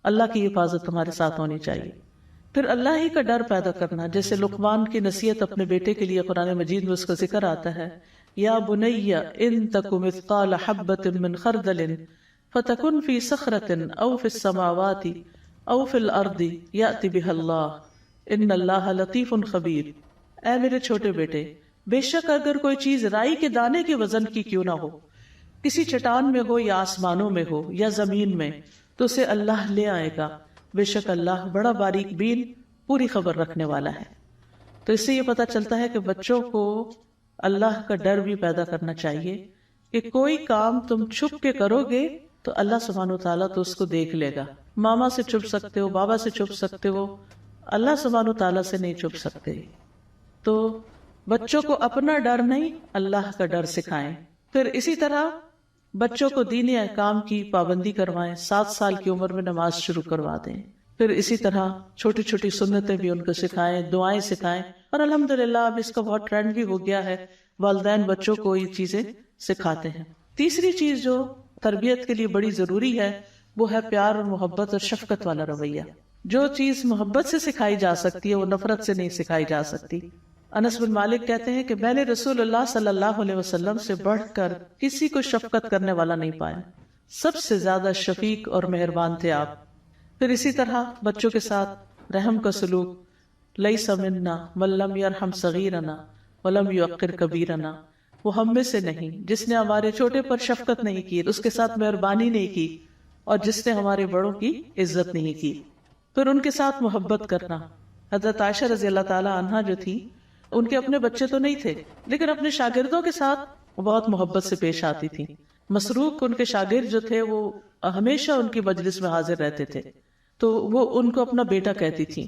اللہ کی حفاظت تمہارے ساتھ ہونی چاہیے۔ پھر اللہ ہی کا ڈر پیدا کرنا، جیسے لقمان کی نصیحت اپنے بیٹے کے لیے قرآن مجید میں اس کا ذکر آتا ہے، یا بنی ان تک مثقال حبۃ من خردل فتکن فی صخرۃ او فی السماوات او فی الارض یأتی بها اللہ ان اللہ لطیف خبیر۔ اے میرے چھوٹے بیٹے، بے شک اگر کوئی چیز رائی کے دانے کے وزن کی کیوں نہ ہو، کسی چٹان میں ہو یا آسمانوں میں ہو یا زمین میں، تو اسے اللہ لے آئے گا، بے شک اللہ بڑا باریک بین، پوری خبر رکھنے والا ہے۔ تو اس سے یہ پتہ چلتا ہے کہ بچوں کو اللہ کا ڈر بھی پیدا کرنا چاہیے کہ کوئی کام تم چھپ کے کرو گے تو اللہ سبحانہ وتعالیٰ تو اس کو دیکھ لے گا۔ ماما سے چھپ سکتے ہو، بابا سے چھپ سکتے ہو، اللہ سبحانہ وتعالیٰ سے نہیں چھپ سکتے۔ تو بچوں کو اپنا ڈر نہیں، اللہ کا ڈر سکھائیں۔ پھر اسی طرح بچوں کو دینی احکام کی پابندی کروائیں، 7 سال کی عمر میں نماز شروع کروا دیں۔ پھر اسی طرح چھوٹی چھوٹی سنتیں بھی ان کو سکھائیں، دعائیں سکھائیں، اور الحمدللہ اب اس کا بہت ٹرینڈ بھی ہو گیا ہے، والدین بچوں کو یہ چیزیں سکھاتے ہیں۔ تیسری چیز جو تربیت کے لیے بڑی ضروری ہے وہ ہے پیار اور محبت اور شفقت والا رویہ۔ جو چیز محبت سے سکھائی جا سکتی ہے وہ نفرت سے نہیں سکھائی جا سکتی۔ انس بن مالک کہتے ہیں کہ میں نے رسول اللہ صلی اللہ علیہ وسلم سے بڑھ کر کسی کو شفقت کرنے والا نہیں پایا، سب سے زیادہ شفیق اور مہربان تھے آپ۔ پھر اسی طرح بچوں کے ساتھ رحم کا سلوک، لیس منا من لم یرحم صغیرنا ولم یوقر کبیرنا، وہ ہم میں سے نہیں جس نے ہمارے چھوٹے پر شفقت نہیں کی، اس کے ساتھ مہربانی نہیں کی، اور جس نے ہمارے بڑوں کی عزت نہیں کی۔ پھر ان کے ساتھ محبت کرنا۔ حضرت عائشہ رضی اللہ تعالی عنہا جو تھی، ان کے اپنے بچے تو نہیں تھے لیکن اپنے شاگردوں کے ساتھ بہت محبت سے پیش آتی تھی۔ مسروق ان کے شاگرد جو تھے وہ ہمیشہ ان کی مجلس میں حاضر رہتے تھے، تو وہ ان کو اپنا بیٹا کہتی تھی،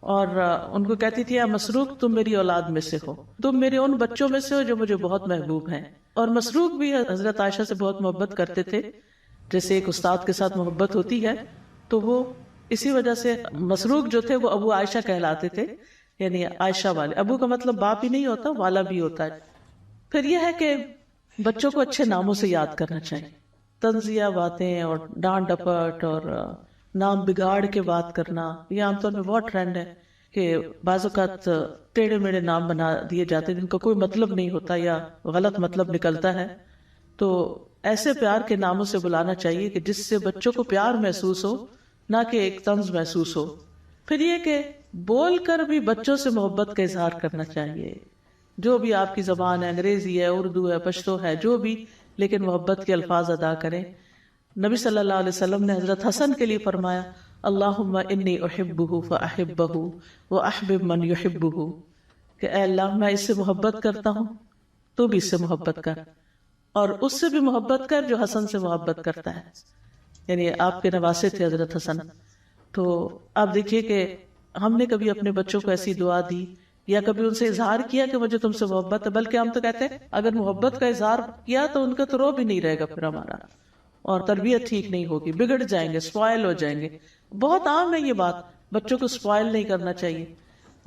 اور ان کو کہتی تھی اے مسروق تم میری اولاد میں سے ہو، تم میرے ان بچوں میں سے ہو جو مجھے بہت محبوب ہیں۔ اور مسروق بھی حضرت عائشہ سے بہت محبت کرتے تھے، جیسے ایک استاد کے ساتھ محبت ہوتی ہے، تو وہ اسی وجہ سے مسروق جو تھے وہ ابو عائشہ کہلاتے تھے، یعنی عائشہ والے۔ ابو کا مطلب باپ ہی نہیں ہوتا، والا بھی ہوتا ہے۔ پھر یہ ہے کہ بچوں کو اچھے ناموں سے یاد کرنا چاہیے۔ طنزیہ باتیں اور ڈانٹ ڈپٹ اور نام بگاڑ کے بات کرنا، یہ عام طور میں بہت ٹرینڈ ہے کہ بعض اوقات ٹیڑھے میڑھے نام بنا دیے جاتے ہیں جن کا کوئی مطلب نہیں ہوتا یا غلط مطلب نکلتا ہے۔ تو ایسے پیار کے ناموں سے بلانا چاہیے کہ جس سے بچوں کو پیار محسوس ہو، نہ کہ ایک طنز محسوس ہو۔ پھر یہ کہ بول کر بھی بچوں سے محبت کا اظہار کرنا چاہیے، جو بھی آپ کی زبان ہے، انگریزی ہے، اردو ہے، پشتو ہے، جو بھی، لیکن محبت کے الفاظ ادا کریں۔ نبی صلی اللہ علیہ وسلم نے حضرت حسن کے لیے فرمایا اللہم انی احبہ فاحبہ واحبب من یحبہ، کہ اے اللہ میں اس سے محبت کرتا ہوں، تو بھی اس سے محبت کر، اور اس سے بھی محبت کر جو حسن سے محبت کرتا ہے۔ یعنی آپ کے نواسے تھے حضرت حسن۔ تو آپ دیکھیے کہ ہم نے کبھی اپنے بچوں کو ایسی دعا دی یا کبھی ان سے اظہار کیا کہ مجھے تم سے محبت ہے، بلکہ ہم تو کہتے ہیں اگر محبت کا اظہار کیا تو ان کا تو رو بھی نہیں رہے گا پھر ہمارا، اور تربیت ٹھیک نہیں ہوگی، بگڑ جائیں گے، سپوائل ہو جائیں گے۔ بہت عام ہے یہ بات، بچوں کو سپوائل نہیں کرنا چاہیے۔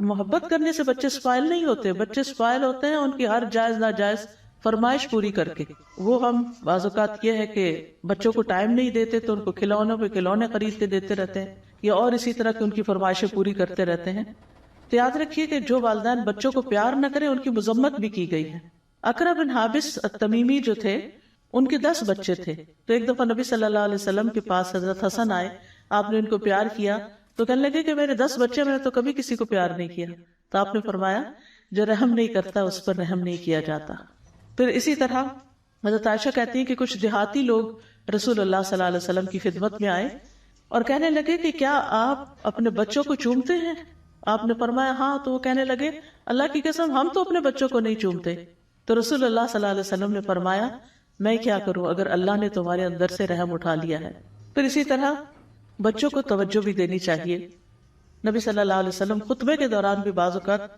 محبت کرنے سے بچے سپوائل نہیں ہوتے، بچے سپوائل ہوتے ہیں ان کی ہر جائز ناجائز فرمائش پوری کر کے۔ وہ ہم بعض اوقات یہ ہے کہ بچوں کو ٹائم نہیں دیتے تو ان کو کھلونوں پہ کھلونے خرید کے دیتے رہتے ہیں، یا اور اسی طرح کی ان کی فرمائشیں پوری کرتے رہتے ہیں۔ تو یاد رکھیے کہ جو والدین بچوں کو پیار نہ کریں ان کی مذمت بھی کی گئی ہے۔ اقرا بن حابس التمیمی جو تھے، ان کے 10 بچے تھے، تو ایک دفعہ نبی صلی اللہ علیہ وسلم کے پاس حضرت حسن آئے، آپ نے ان کو پیار کیا تو کہنے لگے کہ میرے 10 بچے، میں نے تو کبھی کسی کو پیار نہیں کیا۔ تو آپ نے فرمایا جو رحم نہیں کرتا اس پر رحم نہیں کیا جاتا۔ پھر اسی طرح حضرت عائشہ کہتی ہیں کہ کچھ دیہاتی لوگ رسول اللہ صلی اللہ علیہ وسلم کی خدمت میں آئے اور کہنے لگے کہ کیا آپ اپنے بچوں کو چومتے ہیں؟ آپ نے فرمایا ہاں۔ تو وہ کہنے لگے اللہ کی قسم ہم تو اپنے بچوں کو نہیں چومتے۔ تو رسول اللہ صلی اللہ علیہ وسلم نے فرمایا میں کیا کروں اگر اللہ نے تمہارے اندر سے رحم اٹھا لیا ہے۔ پھر اسی طرح بچوں کو توجہ بھی دینی چاہیے۔ نبی صلی اللہ علیہ وسلم خطبے کے دوران بھی بعض اوقات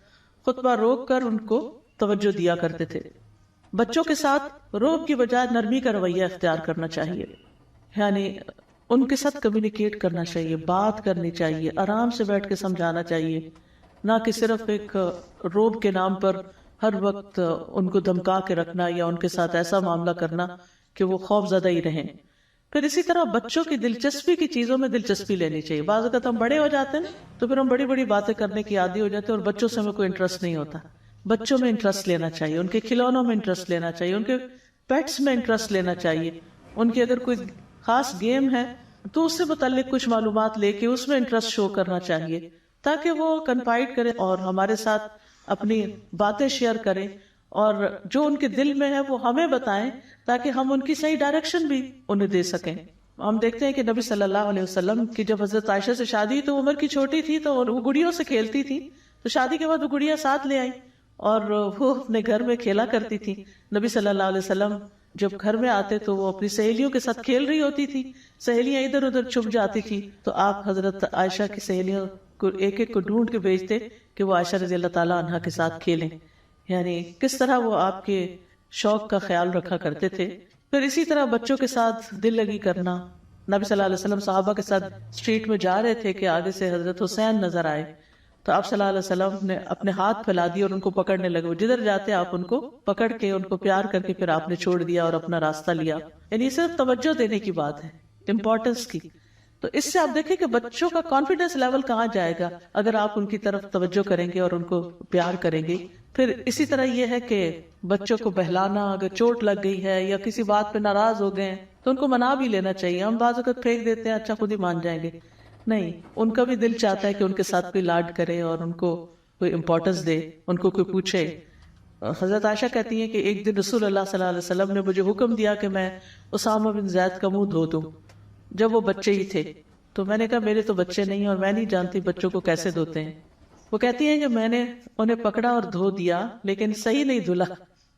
خطبہ روک کر ان کو توجہ دیا کرتے تھے۔ بچوں کے ساتھ روب کی بجائے نرمی کا رویہ اختیار کرنا چاہیے، یعنی ان کے ساتھ کمیونیکیٹ کرنا چاہیے، بات کرنی چاہیے، آرام سے بیٹھ کے سمجھانا چاہیے، نہ کہ صرف ایک روب کے نام پر ہر وقت ان کو دھمکا کے رکھنا یا ان کے ساتھ ایسا معاملہ کرنا کہ وہ خوف زدہ ہی رہیں۔ پھر اسی طرح بچوں کی دلچسپی کی چیزوں میں دلچسپی لینی چاہیے۔ بعض اوقات ہم بڑے ہو جاتے ہیں تو پھر ہم بڑی بڑی باتیں کرنے کی عادی ہو جاتے ہیں اور بچوں سے ہمیں کوئی انٹرسٹ نہیں ہوتا۔ بچوں میں انٹرسٹ لینا چاہیے، ان کے کھلونوں میں انٹرسٹ لینا چاہیے، ان کے پیٹس میں انٹرسٹ لینا چاہیے، ان کی اگر کوئی خاص گیم ہے تو اس سے متعلق کچھ معلومات لے کے اس میں انٹرسٹ شو کرنا چاہیے، تاکہ وہ کنفائڈ کرے اور ہمارے ساتھ اپنی باتیں شیئر کریں، اور جو ان کے دل میں ہے وہ ہمیں بتائیں تاکہ ہم ان کی صحیح ڈائریکشن بھی انہیں دے سکیں۔ ہم دیکھتے ہیں کہ نبی صلی اللہ علیہ وسلم کی جب حضرت عائشہ سے شادی تو عمر کی چھوٹی تھی، تو وہ گڑیوں سے کھیلتی تھی، تو شادی کے بعد وہ گڑیا ساتھ لے آئی اور وہ اپنے گھر میں کھیلا کرتی تھی. نبی صلی اللہ علیہ وسلم جب گھر میں آتے تو وہ اپنی سہیلیوں کے ساتھ کھیل رہی ہوتی تھی، سہیلیاں ادھر ادھر چھپ جاتی تھی، تو آپ حضرت عائشہ کی سہیلیوں کو ایک ایک کو ڈھونڈ کے بھیجتے کہ وہ عائشہ رضی اللہ تعالیٰ عنہا کے ساتھ کھیلیں. یعنی کس طرح وہ آپ کے شوق کا خیال رکھا کرتے تھے. پھر اسی طرح بچوں کے ساتھ دل لگی کرنا. نبی صلی اللہ علیہ وسلم صحابہ کے ساتھ اسٹریٹ میں جا رہے تھے کہ آگے سے حضرت حسین نظر آئے، تو آپ صلی اللہ علیہ وسلم نے اپنے ہاتھ پھیلا دیے اور ان کو پکڑنے لگے. وہ جدھر جاتے آپ ان کو پکڑ کے ان کو پیار کر کے پھر آپ نے چھوڑ دیا اور اپنا راستہ لیا. یعنی صرف توجہ دینے کی بات ہے، امپورٹنس کی. تو اس سے آپ دیکھیں کہ بچوں کا کانفیڈنس لیول کہاں جائے گا اگر آپ ان کی طرف توجہ کریں گے اور ان کو پیار کریں گے. پھر اسی طرح یہ ہے کہ بچوں کو بہلانا، اگر چوٹ لگ گئی ہے یا کسی بات پہ ناراض ہو گئے تو ان کو منا بھی لینا چاہیے. ہم بعض اوقات پھینک دیتے ہیں، اچھا خود ہی مان جائیں گے. نہیں، ان کا بھی دل چاہتا ہے کہ ان کے ساتھ کوئی لاڈ کرے اور ان کو کوئی امپورٹنس دے، ان کو کوئی پوچھے. حضرت عائشہ کہتی ہیں کہ ایک دن رسول اللہ صلی اللہ علیہ وسلم نے مجھے حکم دیا کہ میں اسامہ بن زید کا منہ دھو دوں جب وہ بچے ہی تھے. تو میں نے کہا میرے تو بچے نہیں اور میں نہیں جانتی بچوں کو کیسے دھوتے ہیں. وہ کہتی ہیں کہ میں نے انہیں پکڑا اور دھو دیا لیکن صحیح نہیں دھلا.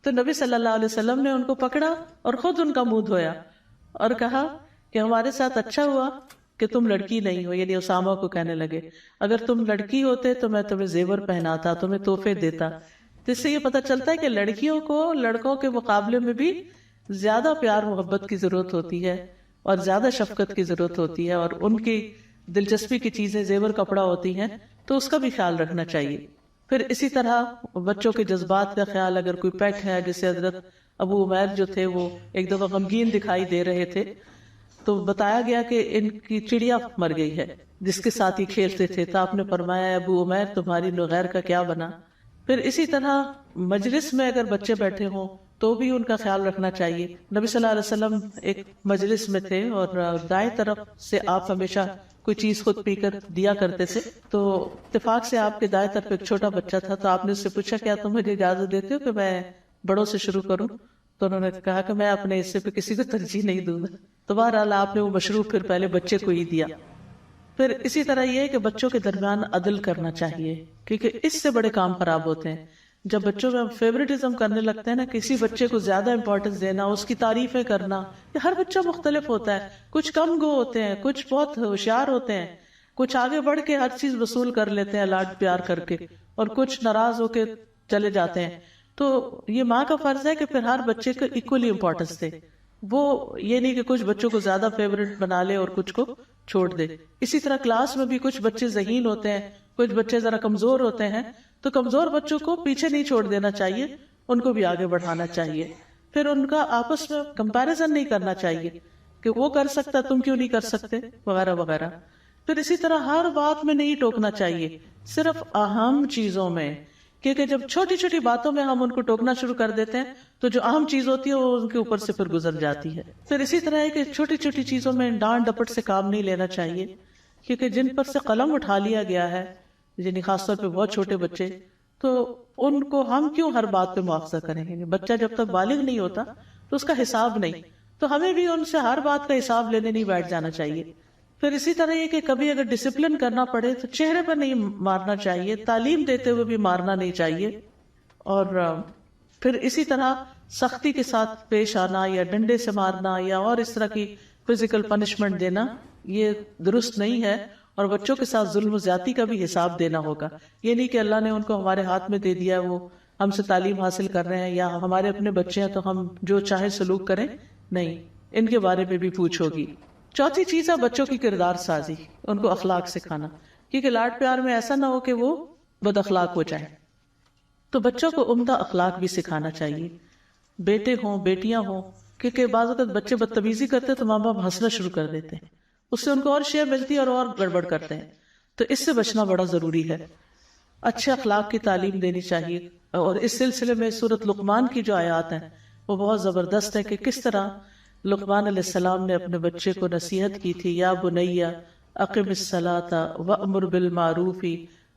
تو نبی صلی اللہ علیہ وسلم نے ان کو پکڑا اور خود ان کا منہ دھویا اور کہا کہ ہمارے ساتھ اچھا ہوا کہ تم لڑکی نہیں ہو. یعنی اسامہ کو کہنے لگے اگر تم لڑکی ہوتے تو میں تمہیں زیور پہناتا، تمہیں تحفے دیتا. تو اس سے یہ پتہ چلتا ہے کہ لڑکیوں کو لڑکوں کے مقابلے میں بھی زیادہ پیار محبت کی ضرورت ہوتی ہے اور زیادہ شفقت کی ضرورت ہوتی ہے، اور ان کی دلچسپی کی چیزیں زیور کپڑا ہوتی ہیں تو اس کا بھی خیال رکھنا چاہیے. پھر اسی طرح بچوں کے جذبات کا خیال، اگر کوئی پیٹ ہے، جیسے حضرت ابو عمیر جو تھے وہ ایک دفعہ غمگین دکھائی دے رہے تھے تو بتایا گیا کہ ان کی چڑیا مر گئی ہے جس کے ساتھ ہی کھیلتے تھے. تو آپ نے فرمایا ابو عمیر تمہاری نغیر کا کیا بنا. پھر اسی طرح مجلس میں اگر بچے بیٹھے ہوں تو بھی ان کا خیال رکھنا چاہیے. نبی صلی اللہ علیہ وسلم ایک مجلس میں تھے اور دائیں طرف سے آپ ہمیشہ کوئی چیز خود پی کر دیا کرتے تھے. تو اتفاق سے آپ کے دائیں طرف ایک چھوٹا بچہ تھا تو آپ نے اس سے پوچھا کیا تم مجھے اجازت دیتے ہو کہ میں بڑوں سے شروع کروں؟ تو انہوں نے کہا کہ میں اپنے حصے پہ کسی کو ترجیح نہیں دوں گا. تو بہرحال آپ نے وہ مشروب پھر پہلے بچے کو ہی دیا. پھر اسی طرح یہ ہے کہ بچوں کے درمیان عدل کرنا چاہیے کیونکہ اس سے بڑے کام خراب ہوتے ہیں. جب بچوں میں فیوریٹزم کرنے لگتے ہیں نا، کسی بچے کو زیادہ امپورٹنس دینا، اس کی تعریفیں کرنا، کہ ہر بچہ مختلف ہوتا ہے. کچھ کم گو ہوتے ہیں، کچھ بہت ہوشیار ہوتے ہیں، کچھ آگے بڑھ کے ہر چیز وصول کر لیتے ہیں لاڈ پیار کر کے، اور کچھ ناراض ہو کے چلے جاتے ہیں. تو یہ ماں کا فرض ہے کہ پھر ہر بچے کو ایکولی امپورٹنس دے. وہ یہ نہیں کہ کچھ بچوں کو زیادہ فیوریٹ بنا لے اور کچھ کو چھوڑ دے. اسی طرح کلاس میں بھی کچھ بچے ذہین ہوتے ہیں، کچھ بچے ذرا کمزور ہوتے ہیں، تو کمزور بچوں کو پیچھے نہیں چھوڑ دینا چاہیے، ان کو بھی آگے بڑھانا چاہیے. پھر ان کا آپس میں کمپیریزن نہیں کرنا چاہیے کہ وہ کر سکتا تم کیوں نہیں کر سکتے وغیرہ وغیرہ. پھر اسی طرح ہر بات میں نہیں ٹوکنا چاہیے، صرف اہم چیزوں میں، کیونکہ جب چھوٹی چھوٹی باتوں میں ہم ان کو ٹوکنا شروع کر دیتے ہیں تو جو اہم چیز ہوتی ہے وہ ان کے اوپر سے پھر گزر جاتی ہے. پھر اسی طرح ہے کہ چھوٹی چھوٹی چیزوں میں ڈانٹ ڈپٹ سے کام نہیں لینا چاہیے، کیونکہ جن پر سے قلم اٹھا لیا گیا ہے، یعنی خاص طور پہ بہت چھوٹے بچے، تو ان کو ہم کیوں ہر بات پہ مواخذہ کریں گے. بچہ جب تک بالغ نہیں ہوتا تو اس کا حساب نہیں، تو ہمیں بھی ان سے ہر بات کا حساب لینے نہیں بیٹھ جانا چاہیے. پھر اسی طرح یہ کہ کبھی اگر ڈسپلن کرنا پڑے تو چہرے پر نہیں مارنا چاہیے، تعلیم دیتے ہوئے بھی مارنا نہیں چاہیے. اور پھر اسی طرح سختی کے ساتھ پیش آنا یا ڈنڈے سے مارنا یا اور اس طرح کی فزیکل پنشمنٹ دینا یہ درست نہیں ہے. اور بچوں کے ساتھ ظلم و زیادتی کا بھی حساب دینا ہوگا. یہ نہیں کہ اللہ نے ان کو ہمارے ہاتھ میں دے دیا، وہ ہم سے تعلیم حاصل کر رہے ہیں یا ہمارے اپنے بچے ہیں تو ہم جو چاہے سلوک کریں. نہیں، ان کے بارے میں بھی پوچھ ہوگی. چوتھی چیز ہے بچوں کی کردار سازی، ان کو اخلاق سکھانا، کیونکہ لاڈ پیار میں ایسا نہ ہو کہ وہ بد اخلاق ہو جائے. تو بچوں کو عمدہ اخلاق بھی سکھانا چاہیے، بیٹے ہوں بیٹیاں ہوں، کیونکہ بعض اوقات بچے بدتمیزی کرتے تو ماں باپ ہنسنا شروع کر دیتے ہیں، اس سے ان کو اور شے ملتی ہے اور گڑبڑ کرتے ہیں. تو اس سے بچنا بڑا ضروری ہے. اچھے اخلاق کی تعلیم دینی چاہیے. اور اس سلسلے میں سورۃ لقمان کی جو آیات ہیں وہ بہت زبردست ہے کہ کس طرح لقمان علیہ السلام نے اپنے بچے کو نصیحت کی تھی، یا بنی اقم الصلاۃ وامر بالمعروف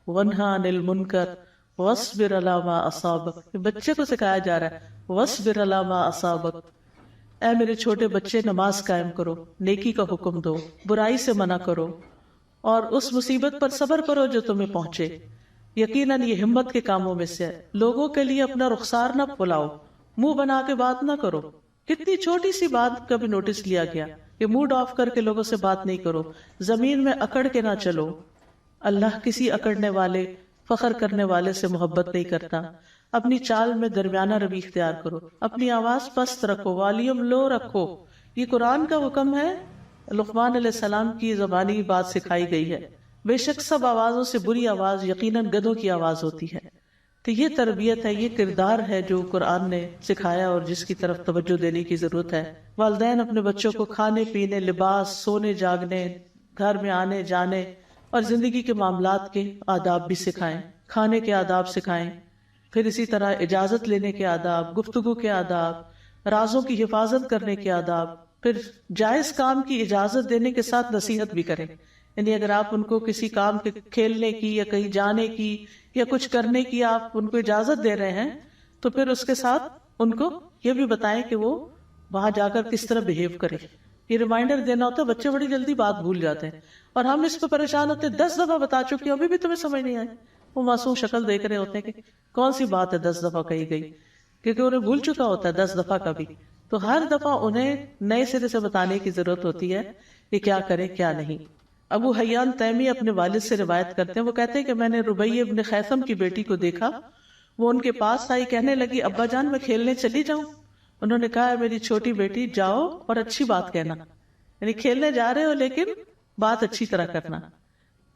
وانہی عن المنکر واصبر علی ما اصابک. بچے کو سکھایا جا رہا ہے واصبر علی ما اصابک، اے میرے چھوٹے بچے نماز قائم کرو، نیکی کا حکم دو، برائی سے منع کرو، اور اس مصیبت پر صبر کرو جو تمہیں پہنچے، یقیناً یہ ہمت کے کاموں میں سے ہے۔ لوگوں کے لیے اپنا رخسار نہ پھلاؤ، منہ بنا کے بات نہ کرو۔ کتنی چھوٹی سی بات کا بھی نوٹس لیا گیا کہ موڈ آف کر کے لوگوں سے بات نہیں کرو، زمین میں اکڑ کے نہ چلو۔ اللہ کسی اکڑنے والے، فخر کرنے والے سے محبت نہیں کرتا۔ اپنی چال میں درمیانہ روی اختیار کرو، اپنی آواز پست رکھو، والیوم لو رکھو۔ یہ قرآن کا حکم ہے، لقمان علیہ السلام کی زبانی بات سکھائی گئی ہے۔ بے شک سب آوازوں سے بری آواز یقیناً گدھوں کی آواز ہوتی ہے۔ تو یہ تربیت ہے، یہ کردار ہے جو قرآن نے سکھایا اور جس کی طرف توجہ دینے کی ضرورت ہے۔ والدین اپنے بچوں کو کھانے پینے، لباس، سونے جاگنے، گھر میں آنے جانے اور زندگی کے معاملات کے آداب بھی سکھائیں، کھانے کے آداب سکھائیں، پھر اسی طرح اجازت لینے کے آداب، گفتگو کے آداب، رازوں کی حفاظت کرنے کے آداب، پھر جائز کام کی اجازت دینے کے ساتھ نصیحت بھی کریں۔ یعنی اگر آپ ان کو کسی کام کے کھیلنے کی یا کہیں جانے کی یا کچھ کرنے کی آپ ان کو اجازت دے رہے ہیں تو پھر اس کے ساتھ ان کو یہ بھی بتائیں کہ وہ وہاں جا کر کس طرح بہیو کرے۔ یہ ریمائنڈر دینا ہوتا ہے، بچے بڑی جلدی بات بھول جاتے ہیں اور ہم اس پہ پریشان ہوتے ہیں، 10 دفعہ بتا چکے ابھی بھی تمہیں سمجھ نہیں آئی۔ وہ معصوم شکل دیکھ رہے ہوتے ہیں کہ کون سی بات ہے 10 دفعہ کہی گئی، کیونکہ انہیں بھول چکا ہوتا ہے 10 دفعہ کا بھی۔ تو ہر دفعہ انہیں نئے سرے سے بتانے کی ضرورت ہوتی ہے کہ کیا کرے کیا نہیں۔ ابو حیان تیمی اپنے والد سے روایت کرتے ہیں، وہ کہتے ہیں کہ میں نے ربیع ابن خیثم کی بیٹی کو دیکھا، وہ ان کے پاس آئی، کہنے لگی ابا جان میں کھیلنے چلی جاؤں؟ انہوں نے کہا میری چھوٹی بیٹی جاؤ اور اچھی بات کہنا، یعنی کھیلنے جا رہے ہو لیکن بات اچھی طرح کرنا۔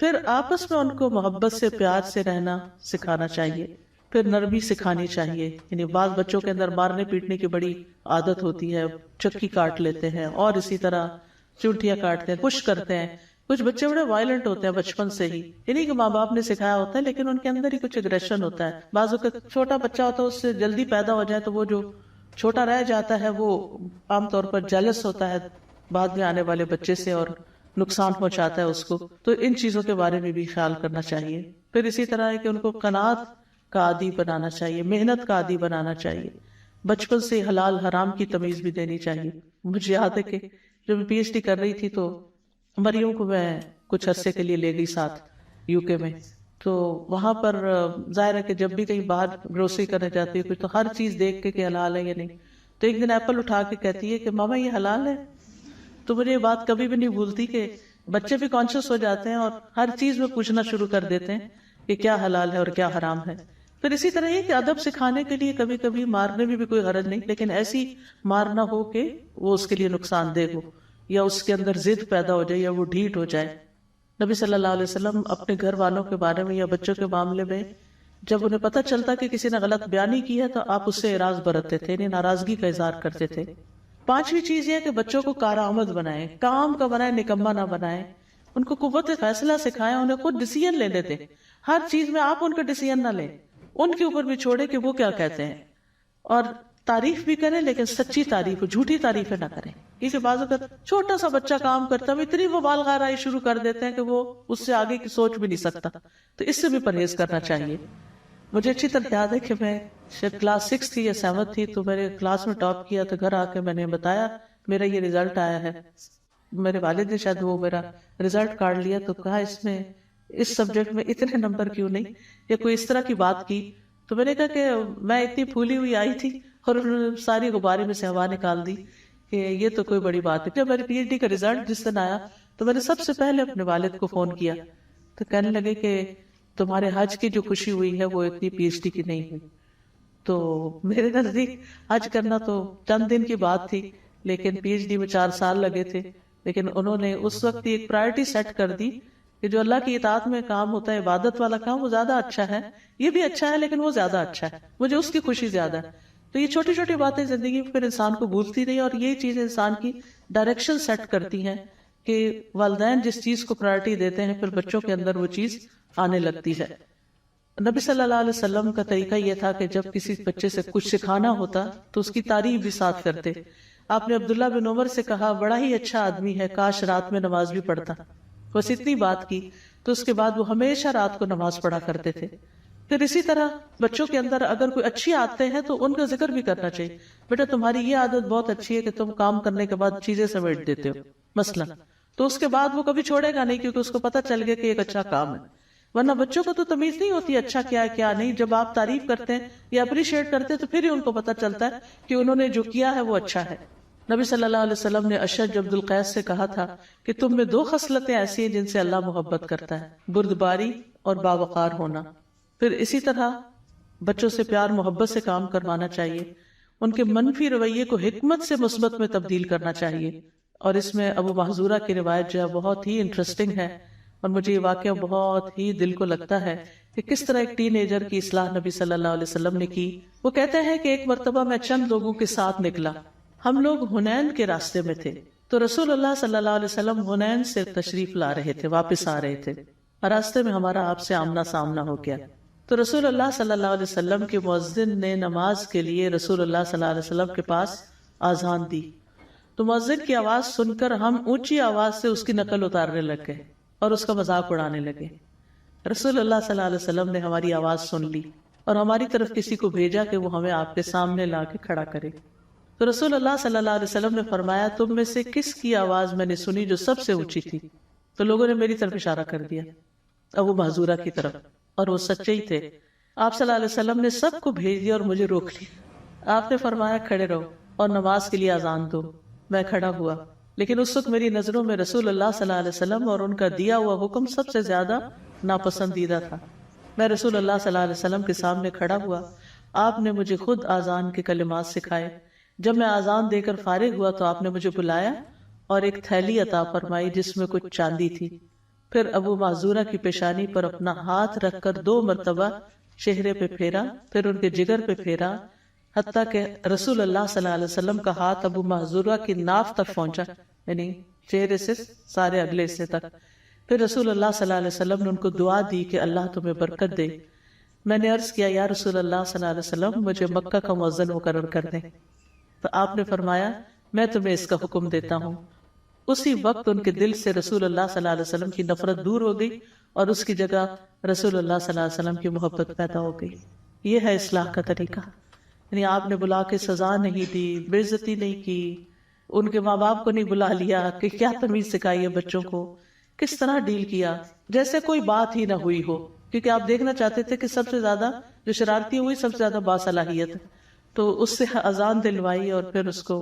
پھر آپس میں ان کو محبت سے پیار سے رہنا سکھانا چاہیے، پھر نرمی سکھانی چاہیے۔ یعنی بعض بچوں کے اندر مارنے پیٹنے کی بڑی عادت ہوتی ہے، چکی کاٹ لیتے ہیں اور اسی طرح چونٹیاں کاٹتے ہیں، پش کرتے ہیں۔ کچھ بچے بڑے وائلنٹ ہوتے ہیں بچپن سے ہی، یعنی کہ ماں باپ نے سکھایا ہوتا ہے لیکن ان کے اندر ہی کچھ اگریشن ہوتا ہے۔ بعضوں کا چھوٹا بچہ ہوتا ہے اس سے جلدی پیدا ہو جائے تو وہ جو چھوٹا رہ جاتا ہے وہ عام طور پر جیلس ہوتا ہے بعد میں آنے والے بچے سے اور نقصان پہنچاتا ہے اس کو۔ تو ان چیزوں کے بارے میں بھی خیال کرنا چاہیے۔ پھر اسی طرح ہے کہ ان کو قناعت کا عادی بنانا چاہیے، محنت کا عادی بنانا چاہیے، بچپن سے حلال حرام کی تمیز بھی دینی چاہیے۔ مجھے یاد ہے کہ جب میں پی ایچ ڈی کر رہی تھی تو مریم کو میں کچھ عرصے کے لیے لے گئی ساتھ یو کے میں، تو وہاں پر ظاہر ہے کہ جب بھی کہیں باہر گروسری کرنے جاتی ہے کچھ تو ہر چیز دیکھ کے کہ حلال ہے یا نہیں۔ تو ایک دن ایپل اٹھا کے کہتی ہے کہ ماما یہ حلال ہے۔ تو مجھے یہ بات کبھی بھی نہیں بھولتی کہ بچے بھی کانشیس ہو جاتے ہیں اور ہر چیز میں پوچھنا شروع کر دیتے ہیں کہ کیا حلال ہے اور کیا حرام ہے۔ پھر اسی طرح یہ کہ ادب سکھانے کے لیے کبھی کبھی مارنے میں بھی کوئی غرض نہیں، لیکن ایسی مارنا ہو کہ وہ اس کے لیے نقصان دہ ہو یا اس کے اندر ضد پیدا ہو جائے یا وہ ڈھیٹ ہو جائے۔ نبی صلی اللہ علیہ وسلم اپنے گھر والوں کے بارے میں یا بچوں کے معاملے میں جب انہیں پتہ چلتا کہ کسی نے غلط بیانی کی ہے تو آپ اس سے اعراض برتتے تھے، یعنی ناراضگی کا اظہار کرتے تھے۔ 5ویں چیز یہ ہے کہ بچوں کو کارآمد بنائیں، کام کا بنائیں، نکما نہ بنائیں۔ ان کو قوت فیصلہ سکھائیں، انہیں خود ڈیسیژن لینے دیں۔ ہر چیز میں آپ ان کا ڈیسیژن نہ لیں، ان کے اوپر بھی چھوڑیں کہ وہ کیا کہتے ہیں، اور تعریف بھی کریں لیکن سچی تعریف، جھوٹی تعریفیں نہ کریں۔ کیونکہ بعض اوقات چھوٹا سا بچہ کام کرتا ہے اتنی وہ بال غارائیں شروع کر دیتے ہیں کہ وہ اس سے آگے کی سوچ بھی نہیں سکتا، تو اس سے بھی پرہیز کرنا چاہیے۔ مجھے اچھی طرح یاد ہے کہ میں شاید کلاس 6 تھی یا 7 تھی تو میرے کلاس میں ٹاپ کیا، تو گھر آ کے میں نے بتایا میرا یہ رزلٹ آیا ہے۔ میرے والد نے شاید وہ میرا رزلٹ کارڈ لیا تو کہا اس میں اس سبجیکٹ میں اتنے نمبر کیوں نہیں، یا کوئی اس طرح کی بات کی۔ تو میں نے کہا کہ میں اتنی پھولی ہوئی آئی تھی اور انہوں نے ساری غبارے میں سے ہوا نکال دی کہ یہ تو کوئی بڑی بات ہے۔ جب میری پی ایچ ڈی کا رزلٹ جس دن آیا تو میں نے سب سے پہلے اپنے والد کو فون کیا، تو کہنے لگے کہ تمہارے حج کی جو خوشی ہوئی ہے وہ اتنی پی ایچ ڈی کی نہیں ہوئی۔ تو میرے نزدیک حج کرنا تو چند دن کی بات تھی، لیکن پی ایچ ڈی میں 4 سال لگے تھے۔ لیکن انہوں نے اس وقت ایک پرائرٹی سیٹ کر دی کہ جو اللہ کی اطاعت میں کام ہوتا ہے، عبادت والا کام، وہ زیادہ اچھا ہے۔ یہ بھی اچھا ہے لیکن وہ زیادہ اچھا ہے، مجھے اس کی خوشی زیادہ ہے۔ تو یہ چھوٹی چھوٹی باتیں زندگی میں پھر انسان کو بھولتی نہیں، اور یہ چیز انسان کی ڈائریکشن سیٹ کرتی ہیں کہ والدین جس چیز کو پرائرٹی دیتے ہیں پھر بچوں کے اندر وہ چیز آنے لگتی ہے۔ نبی صلی اللہ علیہ وسلم کا طریقہ یہ تھا کہ جب کسی بچے سے کچھ سکھانا ہوتا تو اس کی تعریف بھی ساتھ کرتے۔ آپ نے عبداللہ بن عمر سے کہا بڑا ہی اچھا آدمی ہے، کاش رات میں نماز بھی پڑھتا۔ بس اتنی بات کی تو اس کے بعد وہ ہمیشہ رات کو نماز پڑھا کرتے تھے۔ پھر اسی طرح بچوں کے اندر اگر کوئی اچھی عادتیں ہیں تو ان کا ذکر بھی کرنا چاہیے. بیٹا تمہاری یہ عادت بہت اچھی ہے کہ تم کام کرنے کے بعد چیزیں سمیٹ دیتے ہو مثلا، تو اس کے بعد وہ کبھی چھوڑے گا نہیں کیونکہ اس کو پتہ چل گیا کہ ایک اچھا کام ہے. ورنہ بچوں کو تو تمیز نہیں ہوتی اچھا کیا ہے کیا نہیں. جب آپ تعریف کرتے ہیں یا اپریشیٹ کرتے ہیں تو پھر ہی ان کو پتہ چلتا ہے کہ انہوں نے جو کیا ہے وہ اچھا ہے. نبی صلی اللہ علیہ وسلم نے اشج عبد القیس سے کہا تھا کہ تم میں 2 خصلتیں ایسی ہیں جن سے اللہ محبت کرتا ہے، بردباری اور باوقار ہونا. پھر اسی طرح بچوں سے پیار محبت سے کام کروانا چاہیے، ان کے منفی رویے کو حکمت سے مثبت میں تبدیل کرنا چاہیے. اور اس میں ابو محذورہ کی روایت جو ہے بہت ہی انٹرسٹنگ ہے، اور مجھے یہ واقعہ بہت ہی دل کو لگتا ہے کہ کس طرح ایک ٹین ایجر کی اصلاح نبی صلی اللہ علیہ وسلم نے کی. وہ کہتے ہیں کہ ایک مرتبہ میں چند لوگوں کے ساتھ نکلا، ہم لوگ حنین کے راستے میں تھے، تو رسول اللہ صلی اللہ علیہ وسلم حنین سے تشریف لا رہے تھے، واپس آ رہے تھے، اور راستے میں ہمارا آپ سے آمنا سامنا ہو گیا. تو رسول اللہ صلی اللہ علیہ وسلم کے مؤذن نے نماز کے لیے رسول اللہ صلی اللہ علیہ وسلم کے پاس آذان دی. تو مؤذن کی آواز سن کر ہم اونچی آواز سے اس کی نقل اتارنے لگ گئے اور اس کا مذاق اڑانے لگے. رسول اللہ صلی اللہ علیہ وسلم نے ہماری آواز سن لی اور ہماری طرف کسی کو بھیجا کہ وہ ہمیں آپ کے سامنے لا کے کھڑا کرے. تو رسول اللہ صلی اللہ علیہ وسلم نے فرمایا تم میں سے کس کی آواز میں نے سنی جو سب سے اونچی تھی؟ تو لوگوں نے میری طرف اشارہ کر دیا، ابو محذورہ کی طرف، اور وہ سچے ہی تھے. آپ صلی اللہ علیہ وسلم نے سب کو بھیج دیا اور مجھے روک لیا. آپ نے فرمایا کھڑے رہو اور نماز کے لیے اذان دو. میں کھڑا ہوا، لیکن اس وقت میری نظروں میں رسول اللہ صلی اللہ علیہ وسلم اور ان کا دیا ہوا حکم سب سے زیادہ ناپسندیدہ تھا. میں رسول اللہ صلی اللہ علیہ وسلم کے سامنے کھڑا ہوا. آپ نے مجھے خود اذان کے کلمات سکھائے. جب میں اذان دے کر فارغ ہوا تو آپ نے مجھے بلایا اور ایک تھیلی عطا فرمائی جس میں کچھ چاندی تھی. پھر ابو معذورہ کی پیشانی پر اپنا ہاتھ رکھ کر 2 مرتبہ چہرے پہ پھیرا، پھر ان کے جگر پہ پھیرا، حتیٰ کہ رسول اللہ صلی اللہ علیہ وسلم کا ہاتھ ابو معذورہ کی ناف تک پہنچا، یعنی چہرے سے سارے اگلے حصے تک. پھر رسول اللہ صلی اللہ علیہ وسلم نے ان کو دعا دی کہ اللہ تمہیں برکت دے. میں نے عرض کیا یا رسول اللہ صلی اللہ علیہ وسلم مجھے مکہ کا مؤذن مقرر کر دیں. تو آپ نے فرمایا میں تمہیں اس کا حکم دیتا ہوں. اسی وقت ان کے دل سے رسول اللہ صلی اللہ علیہ وسلم کی نفرت دور ہو گئی اور اس کی جگہ رسول اللہ صلی اللہ علیہ وسلم کی محبت پیدا ہو گئی. یہ ہے اصلاح کا طریقہ. یعنی آپ نے بلا کے سزا نہیں دی، بے عزتی نہیں کی، ان کے ماں باپ کو نہیں بلا لیا کہ کیا تمیز سکھائی ہے بچوں کو، کس طرح ڈیل کیا جیسے کوئی بات ہی نہ ہوئی ہو. کیونکہ آپ دیکھنا چاہتے تھے کہ سب سے زیادہ جو شرارتی ہوئی سب سے زیادہ باصلاحیت ہے، تو اس سے اذان دلوائی اور پھر اس کو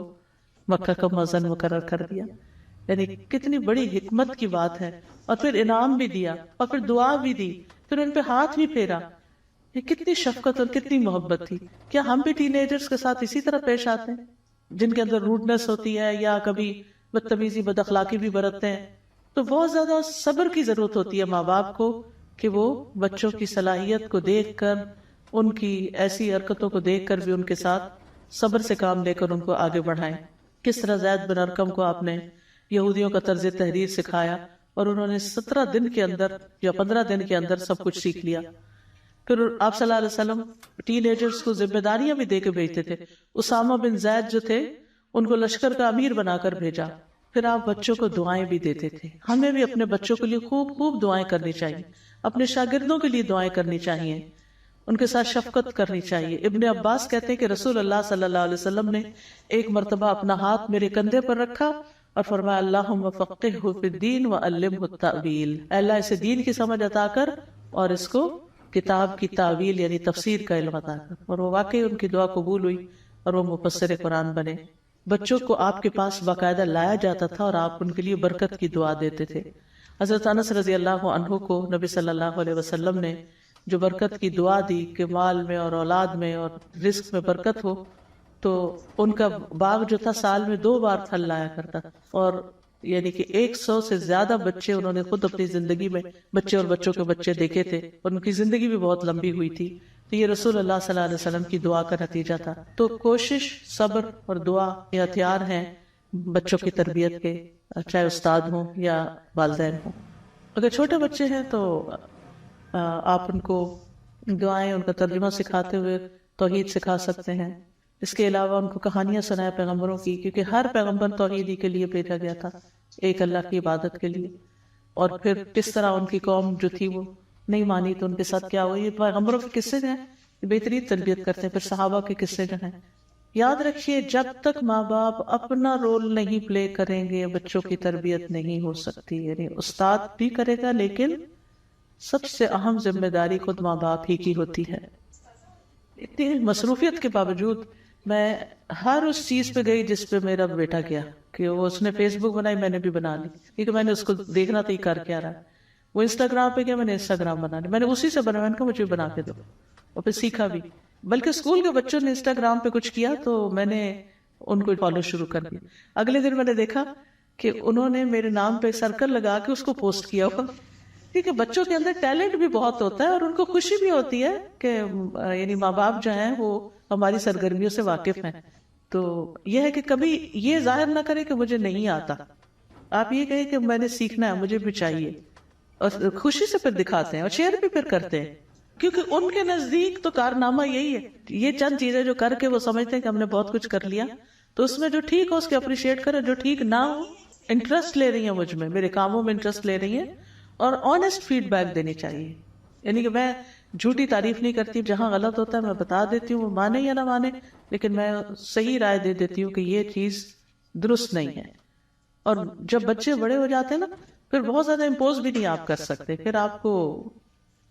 مکہ کا مؤذن مقرر کر دیا. یعنی کتنی بڑی حکمت کی بات ہے. اور پھر انعام بھی دیا اور پھر دعا بھی دی، پھر ان پہ ہاتھ بھی پھیرا. یہ کتنی شفقت اور کتنی محبت تھی. کیا ہم بھی ٹین ایجرز کے ساتھ اسی طرح پیش آتے ہیں جن کے اندر روڈنس ہوتی ہے یا کبھی بدتمیزی بد اخلاقی بھی برتتے ہیں؟ تو بہت زیادہ صبر کی ضرورت ہوتی ہے ماں باپ کو کہ وہ بچوں کی صلاحیت کو دیکھ کر، ان کی ایسی حرکتوں کو دیکھ کر بھی ان کے ساتھ صبر سے کام لے کر ان کو آگے بڑھائیں. کس طرح زید بن ارقم کو آپ نے یہودیوں کا طرز تحریر سکھایا اور انہوں نے 17 دن کے اندر یا 15 دن کے اندر سب کچھ سیکھ لیا. پھر آپ صلی اللہ علیہ وسلم ٹین ایجرز کو ذمہ داریاں بھی دے کے بھیجتے تھے. اسامہ بن زید جو تھے ان کو لشکر کا امیر بنا کر بھیجا. پھر آپ بچوں کو دعائیں بھی دیتے تھے. ہمیں بھی اپنے بچوں کے لیے خوب خوب دعائیں کرنی چاہیے، اپنے شاگردوں کے لیے دعائیں کرنی چاہیے، ان کے ساتھ شفقت کرنی چاہیے. ابن عباس کہتے ہیں کہ رسول اللہ صلی اللہ علیہ وسلم نے ایک مرتبہ اپنا ہاتھ میرے کندھے پر رکھا اور فرمایا اللہم فقہہ فی الدین وعلمہ التأویل. اللہ اسے دین کی سمجھ عطا کر اور اس کو کتاب کی تعویل یعنی تفسیر کا علم عطا کر. اور وہ واقعی ان کی دعا قبول ہوئی اور وہ مفسر قرآن بنے. بچوں کو آپ کے پاس باقاعدہ لایا جاتا تھا اور آپ ان کے لیے برکت کی دعا دیتے تھے. حضرت انس رضی اللہ عنہ کو نبی صلی اللہ علیہ وسلم نے جو برکت کی دعا دی کہ مال میں اور اولاد میں اور رزق میں برکت ہو، تو ان کا باغ جو تھا سال میں 2 بار پھل لایا کرتا تھا. اور یعنی کہ 100 سے زیادہ بچے انہوں نے خود اپنی زندگی میں بچے اور بچوں کے بچے دیکھے تھے. ان کی زندگی بھی بہت لمبی ہوئی تھی. تو یہ رسول اللہ صلی اللہ علیہ وسلم کی دعا کا نتیجہ تھا. تو کوشش، صبر اور دعا یہ ہتھیار ہیں بچوں کی تربیت کے، چاہے استاد ہوں یا والدین ہوں. اگر چھوٹے بچے ہیں تو آپ ان کو دعائیں، ان کا ترجمہ سکھاتے ہوئے توحید سکھا سکتے ہیں. اس کے علاوہ ان کو کہانیاں سنائے پیغمبروں کی، کیونکہ ہر پیغمبر توحیدی کے لیے بھیجا گیا تھا، ایک اللہ کی عبادت کے لیے. اور پھر کس طرح ان کی قوم جو تھی وہ نہیں مانی تو ان کے ساتھ کیا ہوا. یہ پیغمبروں کے قصے جو ہیں بہترین تربیت کرتے ہیں. پھر صحابہ کے قصے جو ہیں. یاد رکھیے جب تک ماں باپ اپنا رول نہیں پلے کریں گے بچوں کی تربیت نہیں ہو سکتی. یعنی استاد بھی کرے گا لیکن سب سے اہم ذمہ داری خود ماں باپ ہی کی ہوتی ہے. اتنی مصروفیت کے باوجود میں ہر اس چیز پہ گئی جس پہ میرا بیٹا گیا کہ وہ اس نے فیس بک بنائی میں نے بھی بنا لی کیونکہ میں نے اس کو دیکھنا تھا یہ کر کیا رہا ہے. وہ انسٹاگرام پہ گیا میں نے انسٹاگرام بنا لی. میں نے اسی سے بنا میں نے کہا مجھے بنا کے دو اور پھر سیکھا بھی. بلکہ اسکول کے بچوں نے انسٹاگرام پہ کچھ کیا تو میں نے ان کو فالو شروع کر دیا. اگلے دن میں نے دیکھا کہ انہوں نے میرے نام پہ سرکل لگا کے اس کو پوسٹ کیا ہوا. کیونکہ بچوں کے اندر ٹیلنٹ بھی بہت ہوتا ہے اور ان کو خوشی بھی ہوتی ہے کہ یعنی ماں باپ جو ہیں وہ ہماری سرگرمیوں سے واقف ہیں. تو یہ ہے کہ کبھی یہ ظاہر نہ کرے کہ مجھے نہیں آتا. آپ یہ کہیں کہ میں نے سیکھنا ہے مجھے بھی چاہیے اور خوشی سے پھر دکھاتے ہیں اور شیئر بھی پھر کرتے ہیں کیونکہ ان کے نزدیک تو کارنامہ یہی ہے. یہ چند چیزیں جو کر کے وہ سمجھتے ہیں کہ ہم نے بہت کچھ کر لیا تو اس میں جو ٹھیک ہو اس کے اپریشیٹ کریں, جو ٹھیک نہ ہو انٹرسٹ لے رہی ہیں مجھ میں, میرے کاموں میں انٹرسٹ لے رہی ہیں اور آنےسٹ فیڈ بیک دینی چاہیے. یعنی کہ میں جھوٹی تعریف نہیں کرتی, جہاں غلط ہوتا ہے میں بتا دیتی ہوں, وہ مانے یا نہ مانے لیکن میں صحیح رائے دے دیتی ہوں کہ یہ چیز درست نہیں ہے. اور جب بچے بڑے ہو جاتے ہیں نا پھر بہت زیادہ امپوز بھی نہیں آپ کر سکتے, پھر آپ کو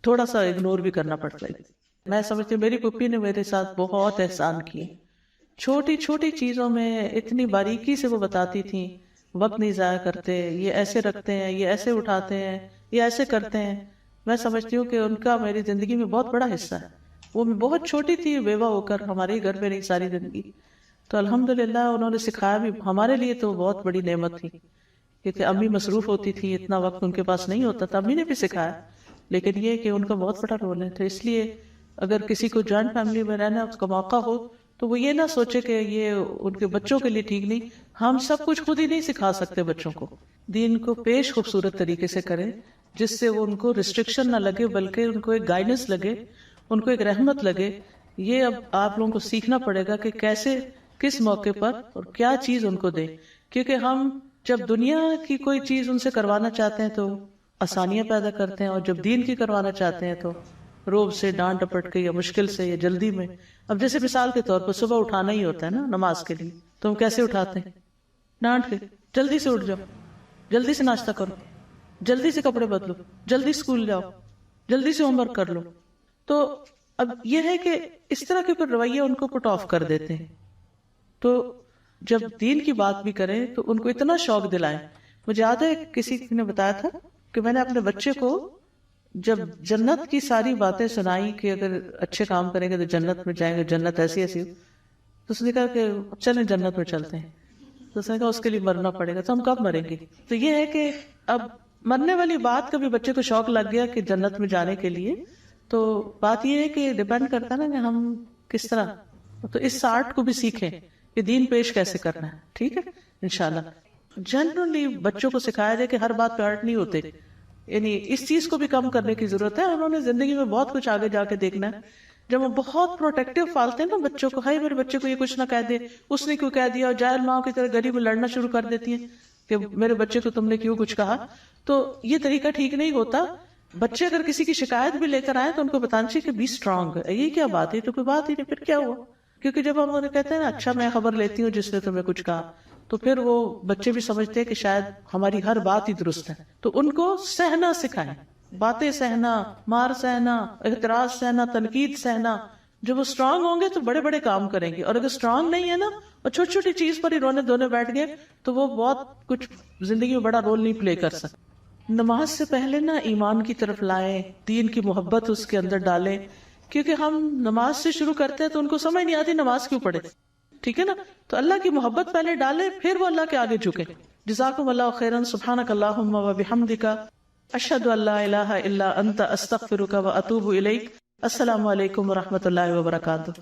تھوڑا سا اگنور بھی کرنا پڑتا ہے. میں سمجھتی ہوں میری پھوپھی نے میرے ساتھ بہت احسان کیے. چھوٹی چھوٹی چیزوں میں اتنی باریکی سے وہ بتاتی تھیں, وقت نہیں ضائع کرتے, یہ ایسے رکھتے ہیں, یہ ایسے اٹھاتے ہیں, یہ ایسے کرتے ہیں. میں سمجھتی ہوں کہ ان کا میری زندگی میں بہت بڑا حصہ ہے. وہ بہت چھوٹی تھی بیوہ ہو کر, ہمارے گھر میں رہی ساری زندگی, تو الحمدللہ انہوں نے سکھایا بھی. ہمارے لیے تو بہت بڑی نعمت تھی کیونکہ امی مصروف ہوتی تھی, اتنا وقت ان کے پاس نہیں ہوتا تھا. امی نے بھی سکھایا لیکن یہ کہ ان کا بہت بڑا رول ہے. تو اس لیے اگر کسی کو جوائنٹ فیملی میں رہنا اس کا موقع ہو تو وہ یہ نہ سوچے کہ یہ ان کے بچوں کے لیے ٹھیک نہیں. ہم سب کچھ خود ہی نہیں سکھا سکتے بچوں کو. دین کو پیش خوبصورت طریقے سے کریں جس سے وہ ان کو ریسٹرکشن نہ لگے بلکہ ان کو ایک گائیڈنس لگے, ان کو ایک رحمت لگے. یہ اب آپ لوگوں کو سیکھنا پڑے گا کہ کیسے کس موقع پر اور کیا چیز ان کو دیں. کیونکہ ہم جب دنیا کی کوئی چیز ان سے کروانا چاہتے ہیں تو آسانیاں پیدا کرتے ہیں, اور جب دین کی کروانا چاہتے ہیں تو روب سے, ڈانٹ ڈپٹ کے یا مشکل سے یا جلدی میں. اب جیسے مثال کے طور پر صبح اٹھانا ہی ہوتا ہے نا نماز کے لیے, تو ہم کیسے اٹھاتے ہیں؟ ڈانٹ کے, جلدی سے اٹھ جاؤ, جلدی سے ناشتہ کرو, جلدی سے کپڑے بدلو, جلدی اسکول جاؤ, جلدی سے ہوم ورک کر لو. تو اب یہ ہے کہ اس طرح کے پھر رویے ان کو پٹ آف کر دیتے ہیں. تو جب دین کی بات بھی کریں تو ان کو اتنا شوق دلائیں. مجھے یاد ہے کسی نے بتایا تھا کہ میں نے اپنے بچے کو جب جنت کی ساری باتیں سنائی کہ اگر اچھے کام کریں گے تو جنت میں جائیں گے, جنت ایسی ایسی, تو اس نے کہا کہ چلیں جنت میں چلتے ہیں. تو اس نے کہا اس کے لیے مرنا پڑے گا. تو ہم کب مریں گے؟ تو یہ ہے کہ اب مرنے والی بات کبھی بچے کو شوق لگ گیا کہ جنت میں جانے کے لیے, تو بات یہ ہے کہ ڈیپینڈ کرتا نا کہ ہم کس طرح. تو اس آرٹ کو بھی سیکھیں کہ دین پیش کیسے کرنا ہے. ٹھیک ہے انشاءاللہ. جنرلی بچوں کو سکھایا جائے کہ ہر بات پہ ہرٹ نہیں ہوتے, یعنی اس چیز کو بھی کم کرنے کی ضرورت ہے. انہوں نے زندگی میں بہت کچھ آگے جا کے دیکھنا ہے. جب وہ بہت پروٹیکٹیو پالتے ہیں نا بچوں کو, ہائی میرے بچے کو یہ کچھ نہ کہہ دے, اس نے کیوں کہہ دیا, اور جاہل ماں کی طرح گلی میں لڑنا شروع کر دیتی ہیں کہ میرے بچے کو تم نے کیوں کچھ کہا. تو یہ طریقہ ٹھیک نہیں ہوتا. بچے اگر کسی کی شکایت بھی لے کر آئے تو ان کو بتانا چاہیے کہ بی اسٹرانگ. یہ کیا بات ہے, تو کوئی بات ہی نہیں, پھر کیا ہوا. کیونکہ جب ہم انہیں کہتے ہیں نا اچھا میں خبر لیتی ہوں جس نے تمہیں کچھ کہا, تو پھر وہ بچے بھی سمجھتے ہیں کہ شاید ہماری ہر بات ہی درست ہے. تو ان کو سہنا سکھائیں, باتیں سہنا, مار سہنا, اعتراض سہنا, تنقید سہنا. جب وہ اسٹرانگ ہوں گے تو بڑے بڑے کام کریں گے, اور اگر اسٹرانگ نہیں ہے نا اور چھوٹی چھوٹی چیز پر ہی رونے دھونے بیٹھ گئے تو وہ بہت کچھ زندگی میں بڑا رول نہیں پلے کر سکتے. نماز سے پہلے نا ایمان کی طرف لائیں, دین کی محبت اس کے اندر ڈالیں. کیونکہ ہم نماز سے شروع کرتے ہیں تو ان کو سمجھ نہیں آتی نماز کیوں پڑھے. ٹھیک ہے نا, تو اللہ کی محبت پہلے ڈالیں پھر وہ اللہ کے آگے جھکے. جزاکم اللہ خیرا. سبحانک اللہم و بحمدک, اشہد ان لا الہ الا انت, استغفرک و اتوب الیک. السلام علیکم و رحمۃ اللہ وبرکاتہ.